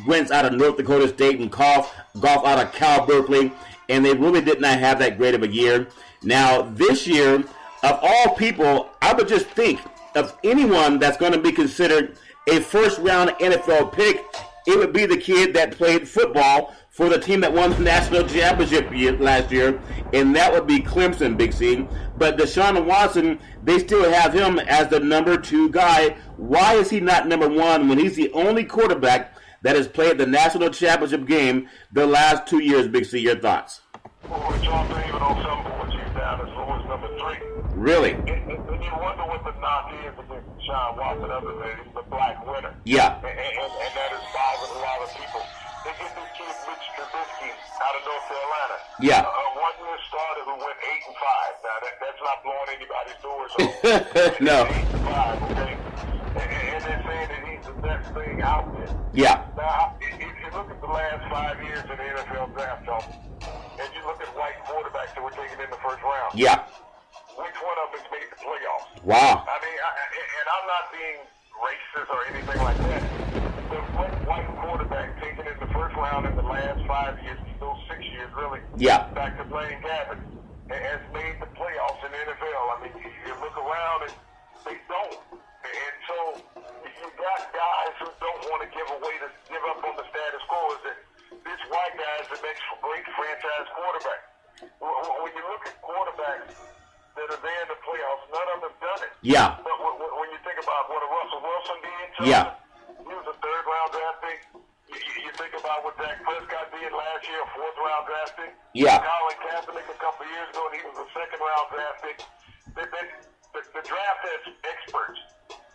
Wentz out of North Dakota State and Goff out of Cal Berkeley, and they really did not have that great of a year. Now, this year, of all people, I would just think of anyone that's going to be considered a first-round NFL pick, it would be the kid that played football for the team that won the national championship last year, and that would be Clemson, Big C. But Deshaun Watson, they still have him as the number 2 guy. Why is he not number 1 when he's the only quarterback that has played the national championship game the last 2 years, Big C? Your thoughts? Well, John, even on some boards, he's down as low as number 3. Really? And you wonder what the knock is against Deshaun Watson other than he's the black winner. Yeah. And that is bothering a lot of people. They get this kid, Mitch Trubisky, out of North Carolina. Yeah. A one-year starter who went 8-5. Now, that's not blowing anybody's doors off. No. 8-5, okay? And they're saying that he's the best thing out there. Yeah. Now, if you look at the last 5 years in the NFL draft, Tom, and you look at white quarterbacks that were taken in the first round, Yeah. which one of them has made the playoffs? Wow. I mean, and I'm not being racist or anything like that. The white quarterback taken in the first round in the last 5 years, those 6 years really, Yeah. back to Blaine Gabbert, has made the playoffs in the NFL. I mean, you look around and they don't. And so you got guys who don't want to give up on the status quo. Is that this white guy is the next great franchise quarterback? When you look at quarterbacks that are there in the playoffs, none of them have done it. Yeah. But when you think about what Russell Wilson did, Yeah. he was a third-round draft pick. You think about what Dak Prescott did last year, a fourth-round draft pick. Yeah. Colin Kaepernick a couple of years ago, and he was a second-round draft pick. The draft experts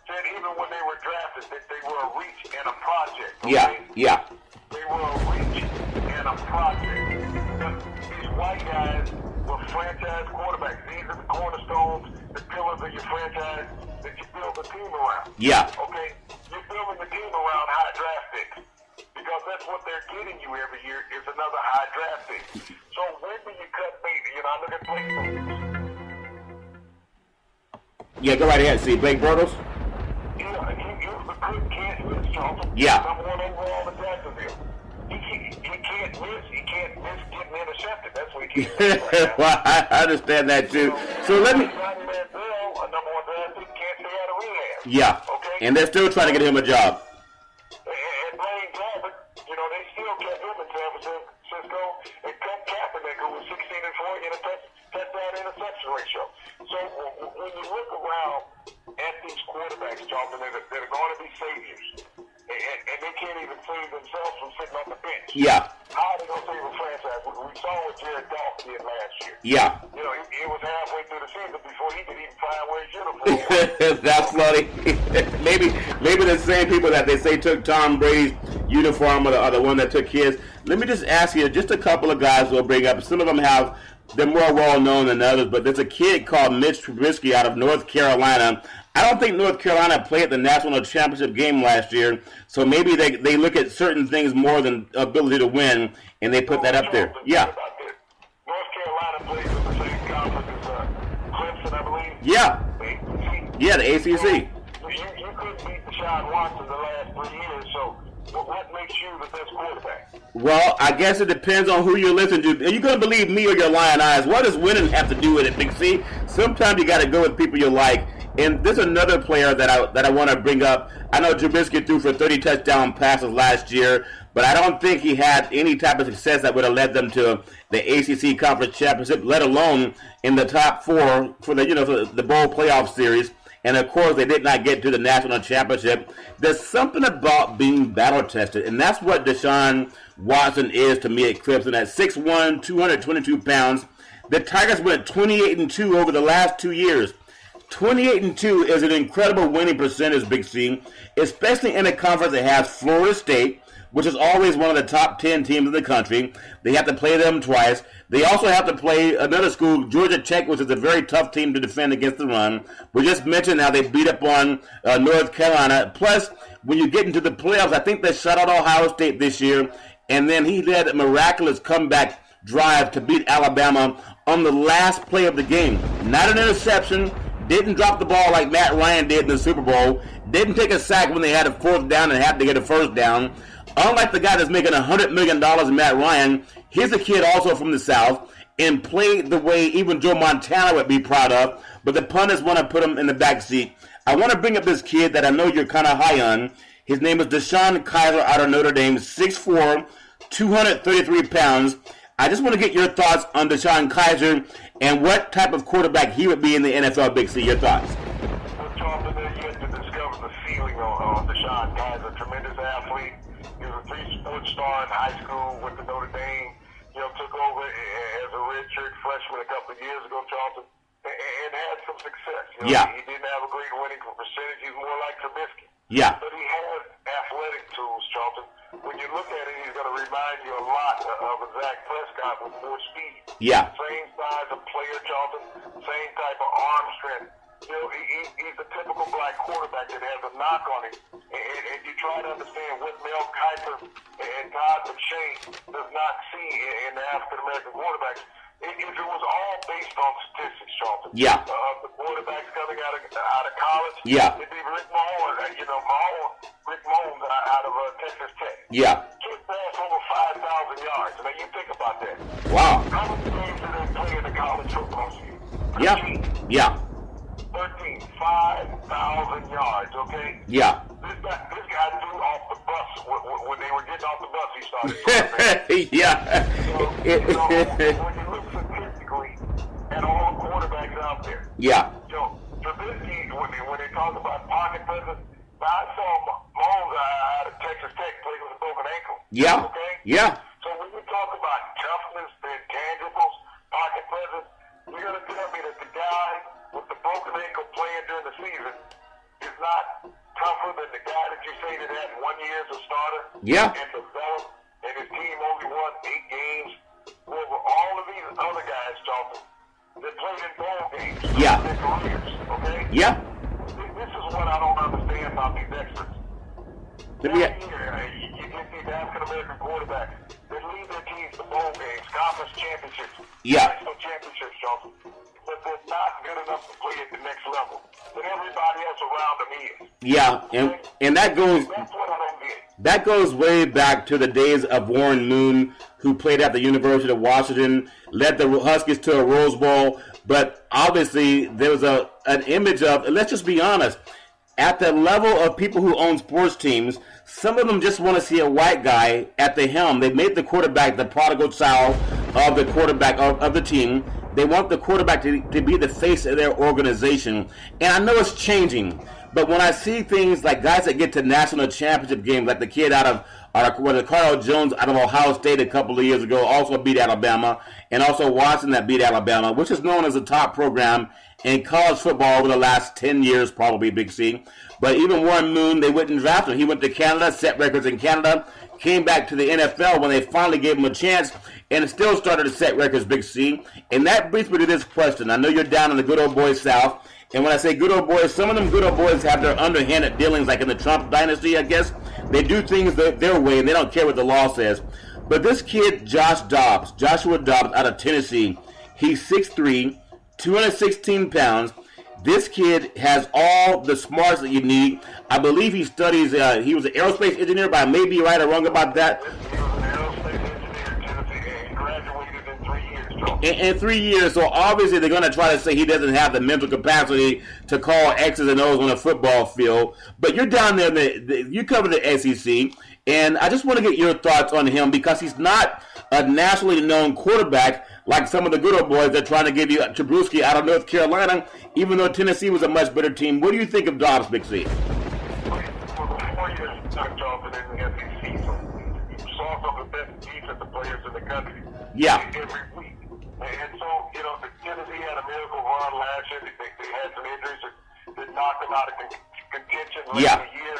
said even when they were drafted that they were a reach and a project. Yeah. Okay? Yeah. They were a reach and a project. These white guys were franchise quarterbacks. These are the cornerstones, the pillars of your franchise that you build the team around. Yeah. Okay? You're building the team around high draft picks because that's what they're getting you every year is another high draft pick. So when do you cut bait? You know, I look at Blake Bortles. Yeah, go right ahead. See, Blake Bortles? Yeah, he was the good can't-miss, Charles. Yeah. Number one overall in Jacksonville. He can't miss. He can't miss getting intercepted. That's what he can't miss right now. Well, I understand that too. So let me. Johnny Manziel, a number one draft pick, can't stay out of rehab. Yeah. Okay? And they're still trying to get him a job. And Blaine Gabbert, you know, they still kept him in San Francisco and kept Kaepernick, who was 16-4 in a touchdown interception ratio. So when you look around at these quarterbacks, Jonathan, that are going to be saviors, and they can't even save themselves from sitting on the bench. Yeah. How are they going to save a franchise? We saw what Jared Goff did last year. Yeah. You know, he was halfway through the season before he could even find where his uniform was. That's funny. maybe the same people that they say took Tom Brady's uniform are the one that took his. Let me just ask you, just a couple of guys we'll bring up. Some of them they're more well known than others, but there's a kid called Mitch Trubisky out of North Carolina. I don't think North Carolina played the national championship game last year, so maybe they look at certain things more than ability to win, and they put that up there. Yeah. North Carolina plays in the same conference as Clemson, I believe. Yeah. The ACC. Yeah, the ACC. You couldn't beat Deshaun Watson the last 3 years, so what makes you the best quarterback? Well, I guess it depends on who you're listening to. Are you going to believe me or your lion eyes? What does winning have to do with it, Big C? Sometimes you got to go with people you like. And there's another player that I want to bring up. I know Trubisky threw for 30 touchdown passes last year, but I don't think he had any type of success that would have led them to the ACC Conference Championship, let alone in the top four for the bowl playoff series. And of course, they did not get to the national championship. There's something about being battle tested, and that's what Deshaun Watson is to me at Clemson. At 6'1", 222 pounds, the Tigers went 28-2 over the last 2 years. 28-2 is an incredible winning percentage, Big C, especially in a conference that has Florida State, which is always one of the top 10 teams in the country. They have to play them twice. They also have to play another school, Georgia Tech, which is a very tough team to defend against the run. We just mentioned how they beat up on North Carolina. Plus, when you get into the playoffs, I think they shut out Ohio State this year, and then he led a miraculous comeback drive to beat Alabama on the last play of the game. Not an interception. Didn't drop the ball like Matt Ryan did in the Super Bowl. Didn't take a sack when they had a fourth down and had to get a first down. Unlike the guy that's making $100 million, Matt Ryan, he's a kid also from the South and played the way even Joe Montana would be proud of, but the pundits want to put him in the back seat. I want to bring up this kid that I know you're kind of high on. His name is Deshaun Kaiser out of Notre Dame, 6'4", 233 pounds. I just want to get your thoughts on Deshaun Kaiser and what type of quarterback he would be in the NFL. Big C, your thoughts? Well, Charlton, you have to discover the ceiling on Deshaun Kaiser. Tremendous athlete. He was a three-sport star in high school with the Notre Dame. Took over as a redshirt freshman a couple of years ago, Charlton, and had some success. Yeah. He didn't have a great winning percentage. He's more like Trubisky. Yeah. But he has athletic tools, Charlton. When you look at it, he's going to remind you a lot of a Dak Prescott with more speed. Yeah. Same size of player, Charlton. Same type of arm strength. He's a typical black quarterback that has a knock on him. And you try to understand what Mel Kiper and Todd McShay does not see in the African-American quarterbacks. If it was all based on statistics, Charlton. Yeah. The quarterbacks coming out of college. Yeah. It'd be Rick Mahorn, Rick Mahorn out of Texas Tech. Yeah. Kid passed over 5,000 yards. Now you think about that. Wow. How many games did they play in the college football season? Yeah. 13. Yeah. 13, 5,000 yards, okay? Yeah. This guy threw off the bus. When they were getting off the bus, he started. Yeah. So, when you look statistically at all the quarterbacks out there, Yeah. Trubisky, when they talk about pocket presence, I saw Mahomes out of Texas Tech play with a broken ankle. Yeah. Okay? Yeah. So when you talk about toughness, the intangibles, pocket presence, you're going to tell me that the guy with the broken ankle playing during the season is not tougher than the guy that you say that had 1 year as a starter? Yeah. And developed, and his team only won 8 games over all of these other guys, Charlton, that played in bowl games. Yeah. Their careers, okay? Yeah. This is what I don't understand about these experts. Let me. You get these African-American quarterbacks that lead their teams to bowl games, conference championships, Yeah. national championships, Charlton. But they're not good enough to play at the next level. But everybody else around them is. Yeah, and that goes. That's what I don't get. That goes way back to the days of Warren Moon, who played at the University of Washington, led the Huskies to a Rose Bowl. But obviously, there was an image of, let's just be honest, at the level of people who own sports teams, some of them just want to see a white guy at the helm. They made the quarterback the prodigal child of the quarterback of the team. They want the quarterback to be the face of their organization. And I know it's changing. But when I see things like guys that get to national championship games, like the kid out of Carl Jones out of Ohio State a couple of years ago, also beat Alabama, and also Watson that beat Alabama, which is known as a top program in college football over the last 10 years, probably, Big C. But even Warren Moon, they wouldn't draft him. He went to Canada, set records in Canada, came back to the NFL when they finally gave him a chance, and still started to set records, Big C. And that brings me to this question. I know you're down in the good old boys South. And when I say good old boys, some of them good old boys have their underhanded dealings, like in the Trump dynasty, I guess. They do things their way, and they don't care what the law says. But this kid, Joshua Dobbs, out of Tennessee, he's 6'3", 216 pounds. This kid has all the smarts that you need. I believe he studies, he was an aerospace engineer, but I may be right or wrong about that. He was an aerospace engineer in Tennessee, and he graduated in 3 years, Joe. In 3 years, so obviously they're going to try to say he doesn't have the mental capacity to call X's and O's on a football field. But you're down there, you cover the SEC, and I just want to get your thoughts on him because he's not a nationally known quarterback like some of the good old boys that are trying to give you Trubisky out of North Carolina, even though Tennessee was a much better team. What do you think of Dobbs, Big C? For 4 years, Charlton in the SEC, so you saw some of the best defensive players in the country. Yeah. Every week. And so, the Tennessee had a miracle run last year. They had some injuries that knocked them out of contention late in the year.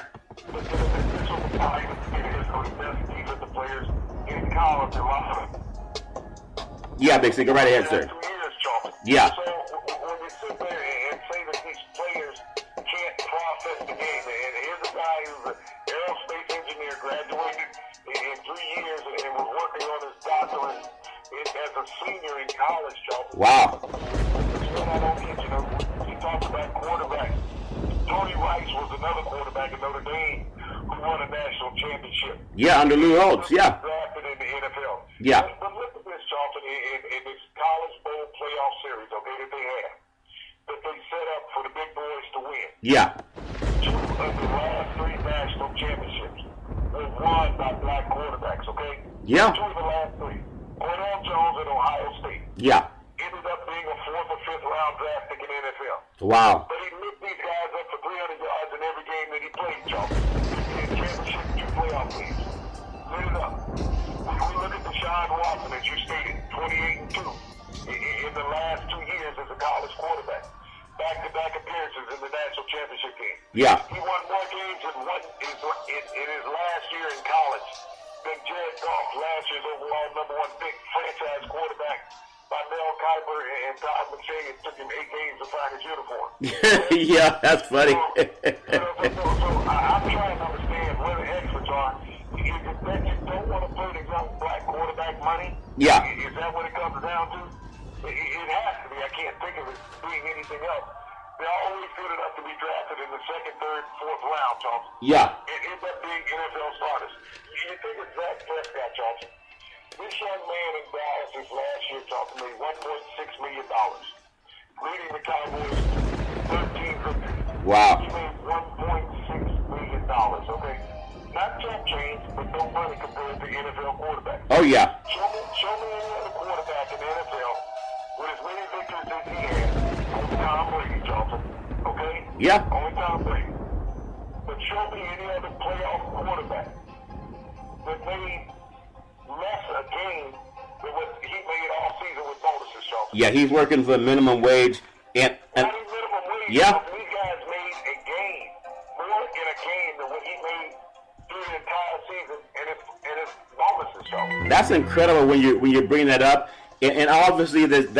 But this was a time to get some of the best defensive players in college, a lot of them. Yeah, Big C, go right ahead, sir. 2 years, Charlton. Yeah. So when you sit there and say that these players can't process the game, and here's a guy who's an aerospace engineer, graduated in 3 years and was working on his doctorate as a senior in college, Charlton. Wow. That's what I don't get, we talk about quarterbacks. Tony Rice was another quarterback in Notre Dame who won a national championship. Yeah, under Lou Holtz, yeah. Drafted in the NFL. Yeah. But look at this, Charlton, in this college bowl playoff series, okay, that they have, that they set up for the big boys to win. Yeah. 2 of the last 3 national championships were won by black quarterbacks, okay? Yeah. 2 of the last 3. Cordell Jones at Ohio State. Yeah. Ended up being a 4th or 5th round draft pick in the NFL. Wow. But he lit these guys up for 300 yards in every game that he played, Charlton. In championship 2 playoff games. Lit it up. We look at Deshaun Watson, as you stated, 28-2 in the last 2 years as a college quarterback. back-to-back appearances in the national championship game. Yeah. He won more games in his last year in college than Jared Goff, last year's overall #1 pick, franchise quarterback by Mel Kiper and Todd McShay. It took him 8 games to find his uniform. Yeah, that's funny. So I'm trying to understand where the experts are. Is it that you don't want to play the young black quarterback money? Yeah. Is that what it comes down to? It has to be. I can't think of it being anything else. They're always good enough to be drafted in the 2nd, 3rd, 4th round, Thompson. Yeah. And end up being NFL starters. You think it's Dak Prescott, Thompson? This young man in Dallas his last year, Thompson, made $1.6 million, leading the Cowboys 13 victories. Wow. He made $1.6 million, okay? Not chump change, but no money compared to NFL quarterbacks. Oh, yeah. Show me any other quarterback in the NFL with as many victories as he had. Only Tom Brady, Johnson. Okay? Yeah. Only Tom Brady. But show me any other playoff quarterback that made less a game than what he made all season with bonuses, Johnson. Yeah, he's working for minimum wage. And Not even minimum wage. yeah. These guys made a game, more in a game than what he made through the entire season and his bonuses, Johnson. That's incredible when you bring that up. And obviously that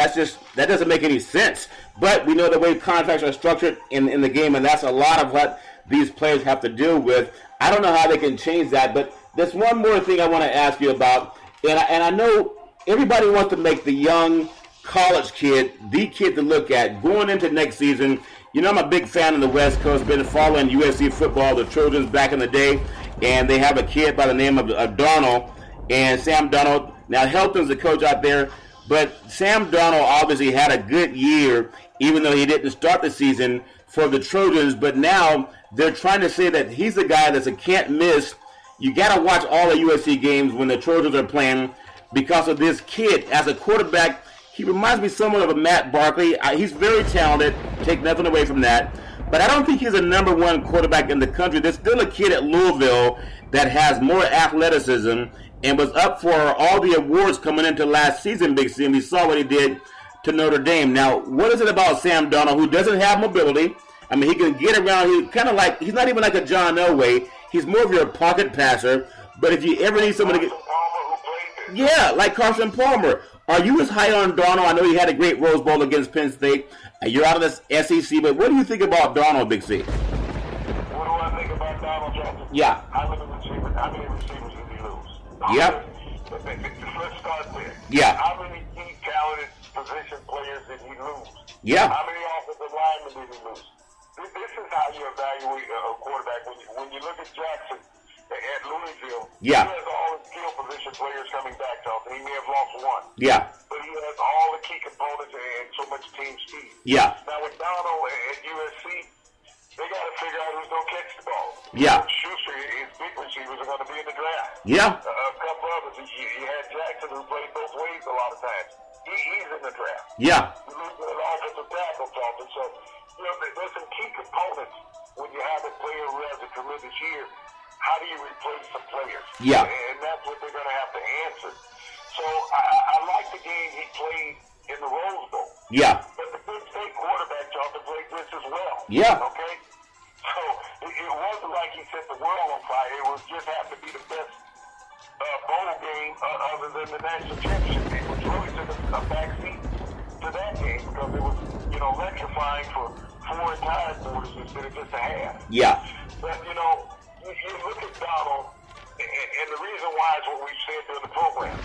doesn't make any sense. But we know the way contracts are structured in the game, and that's a lot of what these players have to deal with. I don't know how they can change that, but there's one more thing I want to ask you about. And I know everybody wants to make the young college kid the kid to look at going into next season. You know, I'm a big fan of the West Coast, been following USC football, the Trojans back in the day, and they have a kid by the name of Darnold, and Sam Darnold. Now, Helton's the coach out there, but Sam Darnold obviously had a good year, even though he didn't start the season for the Trojans, but now they're trying to say that he's the guy that's a can't miss. You got to watch all the USC games when the Trojans are playing because of this kid. As a quarterback, he reminds me somewhat of a Matt Barkley. He's very talented, take nothing away from that, but I don't think he's a #1 quarterback in the country. There's still a kid at Louisville that has more athleticism and was up for all the awards coming into last season, Big C, and we saw what he did to Notre Dame. Now, what is it about Sam Darnold, who doesn't have mobility? I mean, he can get around. He's kind of like, he's not even like a John Elway. He's more of your pocket passer. But if you ever need someone to get... Yeah, like Carson Palmer. Are you as high on Darnold? I know you had a great Rose Bowl against Penn State. You're out of the SEC, but what do you think about Darnold, Big C? What do I think about Donald Johnson? Yeah. How many receivers did he lose? Yep. Let's start there. Yeah. How many key talented position players did he lose? Yeah. How many offensive linemen did he lose? This is how you evaluate a quarterback. When you look at Jackson at Louisville, yeah. He has all the skill position players coming back, Johnson. He may have lost one. Yeah. But he has all the key components and so much team speed. Yeah. Now with Donald at USC, they got to figure out who's going to catch the ball. Yeah. Schuster, his big receivers are going to be in the draft. Yeah. A couple others. You had Jackson, who played both ways a lot of times. He's in the draft. Yeah. You lose an offensive tackle, Johnson. So, there's some key components when you have a player who has a tremendous year. How do you replace some players? Yeah. And that's what they're going to have to answer. So, I like the game he played in the Rose Bowl. Yeah. But the Penn State quarterback, Johnson, played just as well. Yeah. Okay? So, it wasn't like he set the world on fire. It was just happened to be the best bowl game other than the national championship game, which really took a backseat to that game because it was, electrifying for 4 entire quarters instead of just a half. Yeah. But, you look at Donald, and the reason why is what we've said during the program.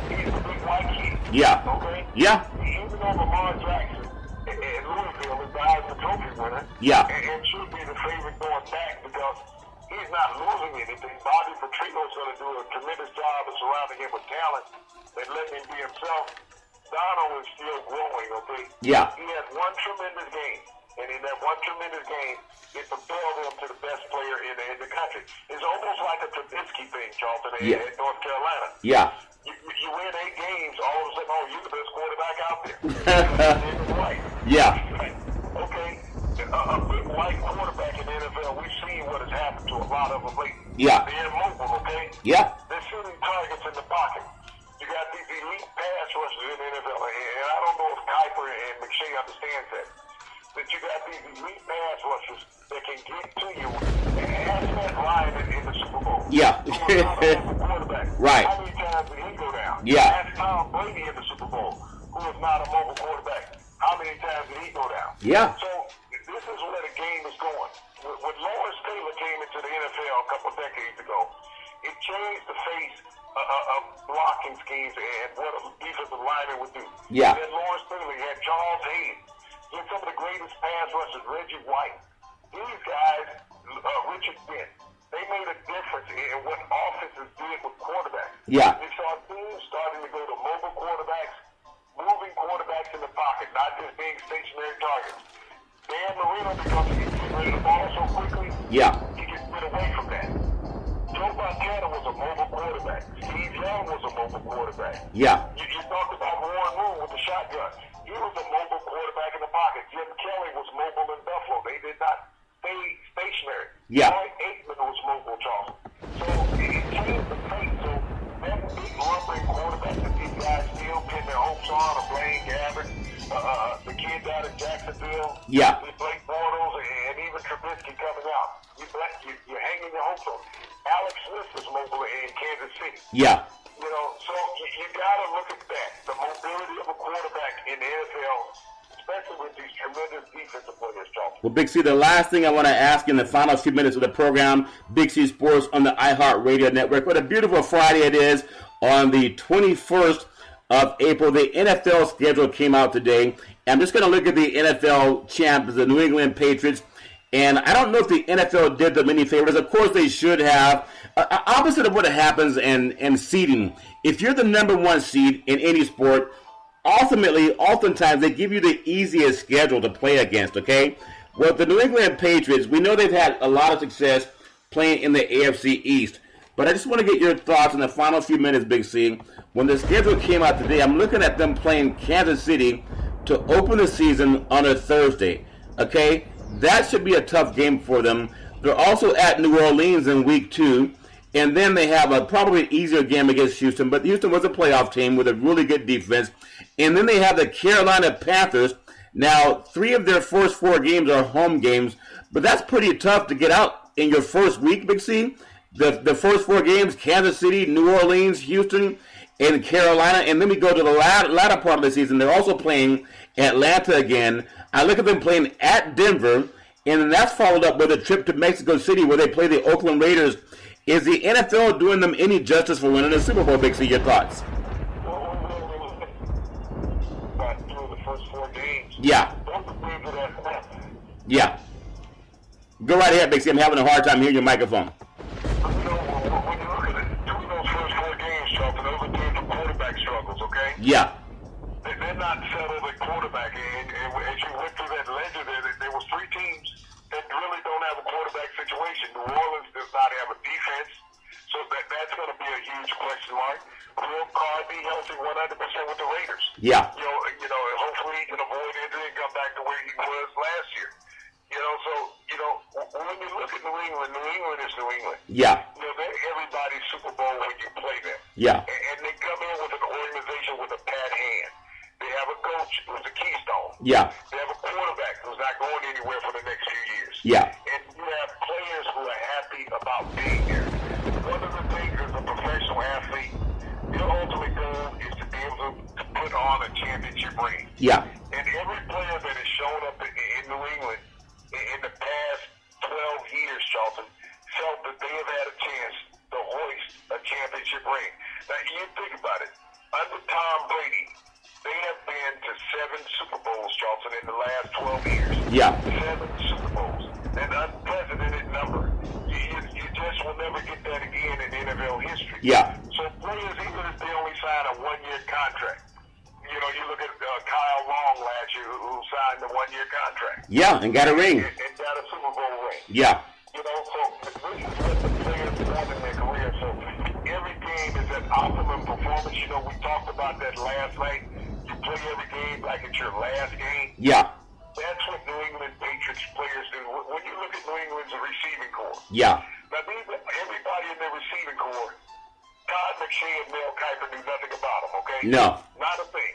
He's a big white kid. Yeah. Okay? Yeah. Even though Lamar Jackson at Louisville is the Heisman Trophy winner, yeah. and should be the favorite going back because he's not losing anything. Bobby Petrino's going to do a tremendous job of surrounding him with talent and letting him be himself. Donald is still growing, okay? Yeah. He had one tremendous game, and in that one tremendous game, it propelled him to the best player in the country. It's almost like a Trubisky thing, Charlton, at North Carolina. Yeah. You win 8 games, all of a sudden, you're the best quarterback out there. Yeah. Okay. A big white quarterback in the NFL, we've seen what has happened to a lot of them lately. Yeah. They're immobile, okay? Yeah. They're shooting targets in the pocket. You got these elite pass rushers in the NFL, and I don't know if Kiper and McShay understands that. that you got these elite pass rushers that can get to you. And ask Matt Ryan in the Super Bowl. Yeah. He was not a mobile quarterback. Right. How many times did he go down? Yeah. Ask Tom Brady in the Super Bowl, who is not a mobile quarterback. How many times did he go down? Yeah. So this is where the game is going. When Lawrence Taylor came into the NFL a couple decades ago, it changed the face of blocking schemes and what a defensive lineman would do. Yeah. Then Lawrence Taylor had Charles Hayes. He had some of the greatest pass rushers, Reggie White. These guys, Richard Dent, they made a difference in what offenses did with quarterbacks. Yeah. We saw teams starting to go to mobile quarterbacks, moving quarterbacks in the pocket, not just being stationary targets. Dan Marino, because he gets rid of the ball so quickly, Yeah. he gets rid away from that. Joe Montana was a mobile quarterback. Steve Young was a mobile quarterback. Yeah. You talked about Warren Moon with the shotgun. He was a mobile quarterback in the pocket. Jim Kelly was mobile in Buffalo. They did not stay stationary. Yeah. Troy Aikman was mobile, Charles. So it changed the face. So that big lumbering quarterback that these guys still pin their hopes on, or Blaine Gabbert, the kids out of Jacksonville, Yeah. Blake Bortles, and even Trubisky coming out. You're hanging your hopes on. Alex Smith was mobile in Kansas City. Yeah. You know, so you got to look at that. The mobility of a quarterback in the NFL, especially with these tremendous defensive players, Charles. Well, Big C, the last thing I want to ask in the final few minutes of the program, Big C Sports on the iHeartRadio network. What a beautiful Friday it is on the 21st of April. The NFL schedule came out today. I'm just going to look at the NFL champs, the New England Patriots. And I don't know if the NFL did them any favors. Of course, they should have. Opposite of what happens in seeding, if you're the number one seed in any sport, oftentimes they give you the easiest schedule to play against, okay? Well, the New England Patriots, we know they've had a lot of success playing in the AFC East. But I just want to get your thoughts in the final few minutes, Big C. When the schedule came out today, I'm looking at them playing Kansas City to open the season on a Thursday, okay? That should be a tough game for them. They're also at New Orleans in week 2. And then they have a probably easier game against Houston. But Houston was a playoff team with a really good defense. And then they have the Carolina Panthers. Now, 3 of their first 4 games are home games. But that's pretty tough to get out in your first week, Big C. The first 4 games, Kansas City, New Orleans, Houston, and Carolina. And then we go to the latter part of the season. They're also playing Atlanta again. I look at them playing at Denver. And then that's followed up with a trip to Mexico City where they play the Oakland Raiders. Is the NFL doing them any justice for winning the Super Bowl, Big C? Your thoughts? Through the first 4 games. Yeah. Yeah. Go right ahead, Big C. I'm having a hard time hearing your microphone. When you look at it, 2 of those first 4 games, Charles, those are teams with quarterback struggles, okay? Yeah. They're not settled at quarterback. And as you went through that ledger there was 3 teams that really don't have a quarterback situation. New Orleans does not have a defense, so that's going to be a huge question mark. Will Carr be healthy 100% with the Raiders? Yeah. You know, hopefully he can avoid injury and come back to where he was last year. When you look at New England is New England. Yeah. They're everybody's Super Bowl when you play them. Yeah. And they come in with an organization with a pat hand. They have a coach who's a keystone. Yeah. They have a quarterback who's not going anywhere for the next few years. Yeah. And you have players who are happy about being there. One of the things as a professional athlete, your ultimate goal is to be able to put on a championship ring. Yeah. And every player that has shown up in New England in the past 12 years, Charlton, felt that they have had a chance to hoist a championship ring. Now, you think about it. Under Tom Brady, they have been to 7 Super Bowls, Charlton, in the last 12 years. Yeah. 7 Super Bowls. An unprecedented number. You just will never get that again in NFL history. Yeah. So players, even if they only sign a 1-year contract, you look at Kyle Long last year who signed a 1-year contract. Yeah, and got a ring. And got a Super Bowl ring. Yeah. So this is what the players want in their career. So every game is an optimum performance. We talked about that last night. You play every game like it's your last game. Yeah. That's what New England Patriots players do. When you look at New England's receiving corps. Yeah. Now, everybody in their receiving corps, Todd McShay and Mel Kiper knew nothing about them, okay? No. Not a thing.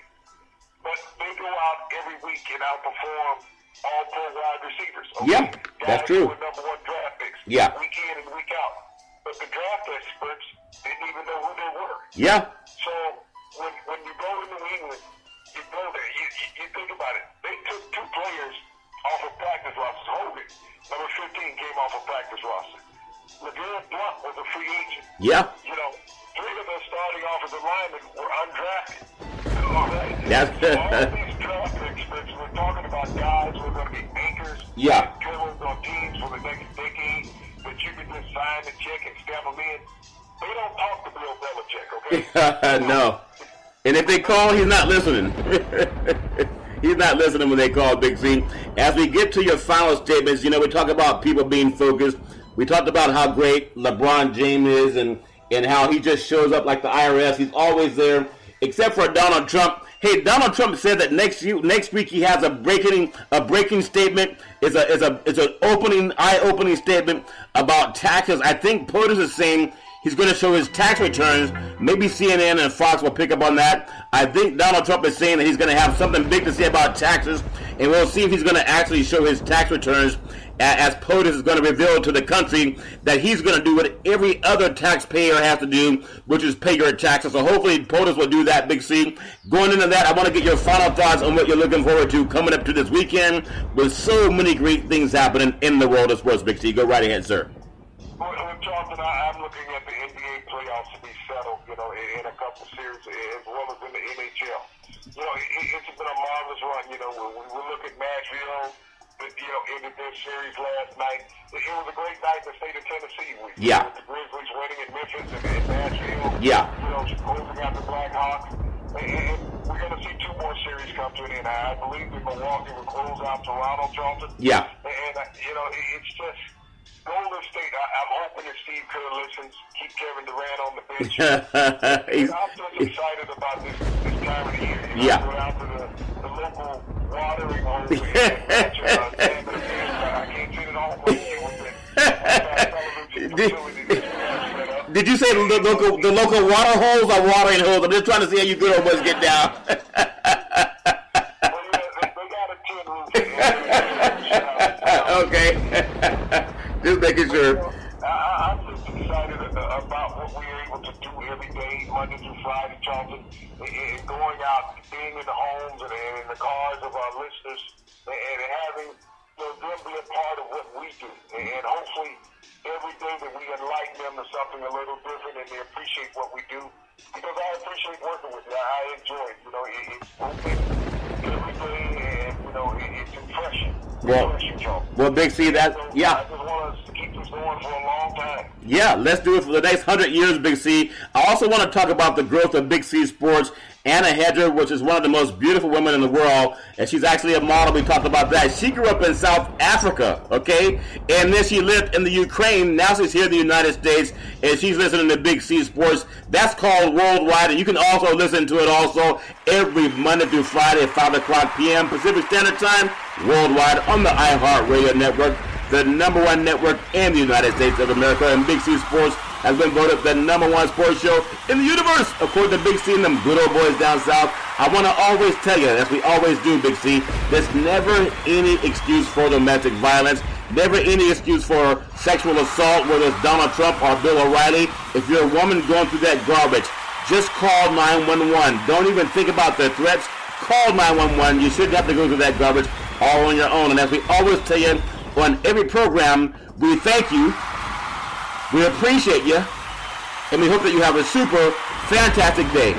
But they go out every week and outperform all-pro wide receivers. Okay? Yeah, that's true. Guys who are number one draft picks. Yeah. Week in and week out. But the draft experts didn't even know who they were. Yeah. So when you go to New England, you go there. You think about it. They took 2 players off of practice rosters. Hogan, number 15, came off of practice roster. LeGarrette Blount was a free agent. Yeah. 3 of their starting offensive linemen were undrafted. All right? That's so all these draft experts, we're talking about guys who are going to be anchors, Yeah. pillars on teams for the next decade that you can just sign the check and stamp them in. They don't talk to Bill Belichick, okay? No. And if they call, he's not listening. He's not listening when they call, Big C. As we get to your final statements, we talk about people being focused. We talked about how great LeBron James is and how he just shows up like the IRS. He's always there, except for Donald Trump. Hey, Donald Trump said that next week he has a breaking statement. It's an eye-opening statement about taxes. I think POTUS is saying he's going to show his tax returns. Maybe CNN and Fox will pick up on that. I think Donald Trump is saying that he's going to have something big to say about taxes, and we'll see if he's going to actually show his tax returns, as POTUS is going to reveal to the country that he's going to do what every other taxpayer has to do, which is pay your taxes. So hopefully POTUS will do that, Big C. Going into that, I want to get your final thoughts on what you're looking forward to coming up to this weekend with so many great things happening in the world of sports, Big C. Go right ahead, sir. Well, Charlton, I'm looking at the NBA playoffs to be settled, in a couple series, as well as in the NHL. It's been a marvelous run. We look at Nashville, ended their series last night. It was a great night in the state of Tennessee. With the Grizzlies winning in Memphis and Nashville. Yeah. Closing out the Blackhawks. And we're going to see 2 more series come to an end. I believe that Milwaukee will close out Toronto, Charlton. Yeah. And, it's just Golden State. I'm hoping that Steve Kerr listens. Keep Kevin Durant on the bench. I'm just excited about this time of the year. Go out to the local watering hole and I can't sit at home Did you say the local water holes or watering holes? I'm just trying to see how you good old boys get down. They got a tin roof. Okay. Just making sure. I'm just excited about what we're able to do every day, Monday through Friday, Charlton, and going out, being in the homes and in the cars of our listeners, and having them be a part of what we do. And hopefully, every day that we enlighten them to something a little different, and they appreciate what we do. Because I appreciate working with you. I enjoy it. It's open every day, and it's refreshing. Well, Big C, I just want us to keep this going for a long time. Yeah, let's do it for the next 100 years, Big C. I also want to talk about the growth of Big C Sports. Anna Hedger, which is one of the most beautiful women in the world, and she's actually a model. We talked about that. She grew up in South Africa, okay? And then she lived in the Ukraine. Now she's here in the United States, and she's listening to Big C Sports. That's called Worldwide, and you can also listen to it also every Monday through Friday at 5 o'clock p.m. Pacific Standard Time, worldwide on the iHeartRadio network, the #1 network in the United States of America. And Big C Sports has been voted the #1 sports show in the universe, according to Big C and them good old boys down south. I want to always tell you, as we always do, Big C, there's never any excuse for domestic violence, never any excuse for sexual assault, whether it's Donald Trump or Bill O'Reilly. If you're a woman going through that garbage, just call 911. Don't even think about the threats. Call 911. You shouldn't have to go through that garbage all on your own. And as we always tell you on every program, we thank you. We appreciate you, and we hope that you have a super fantastic day.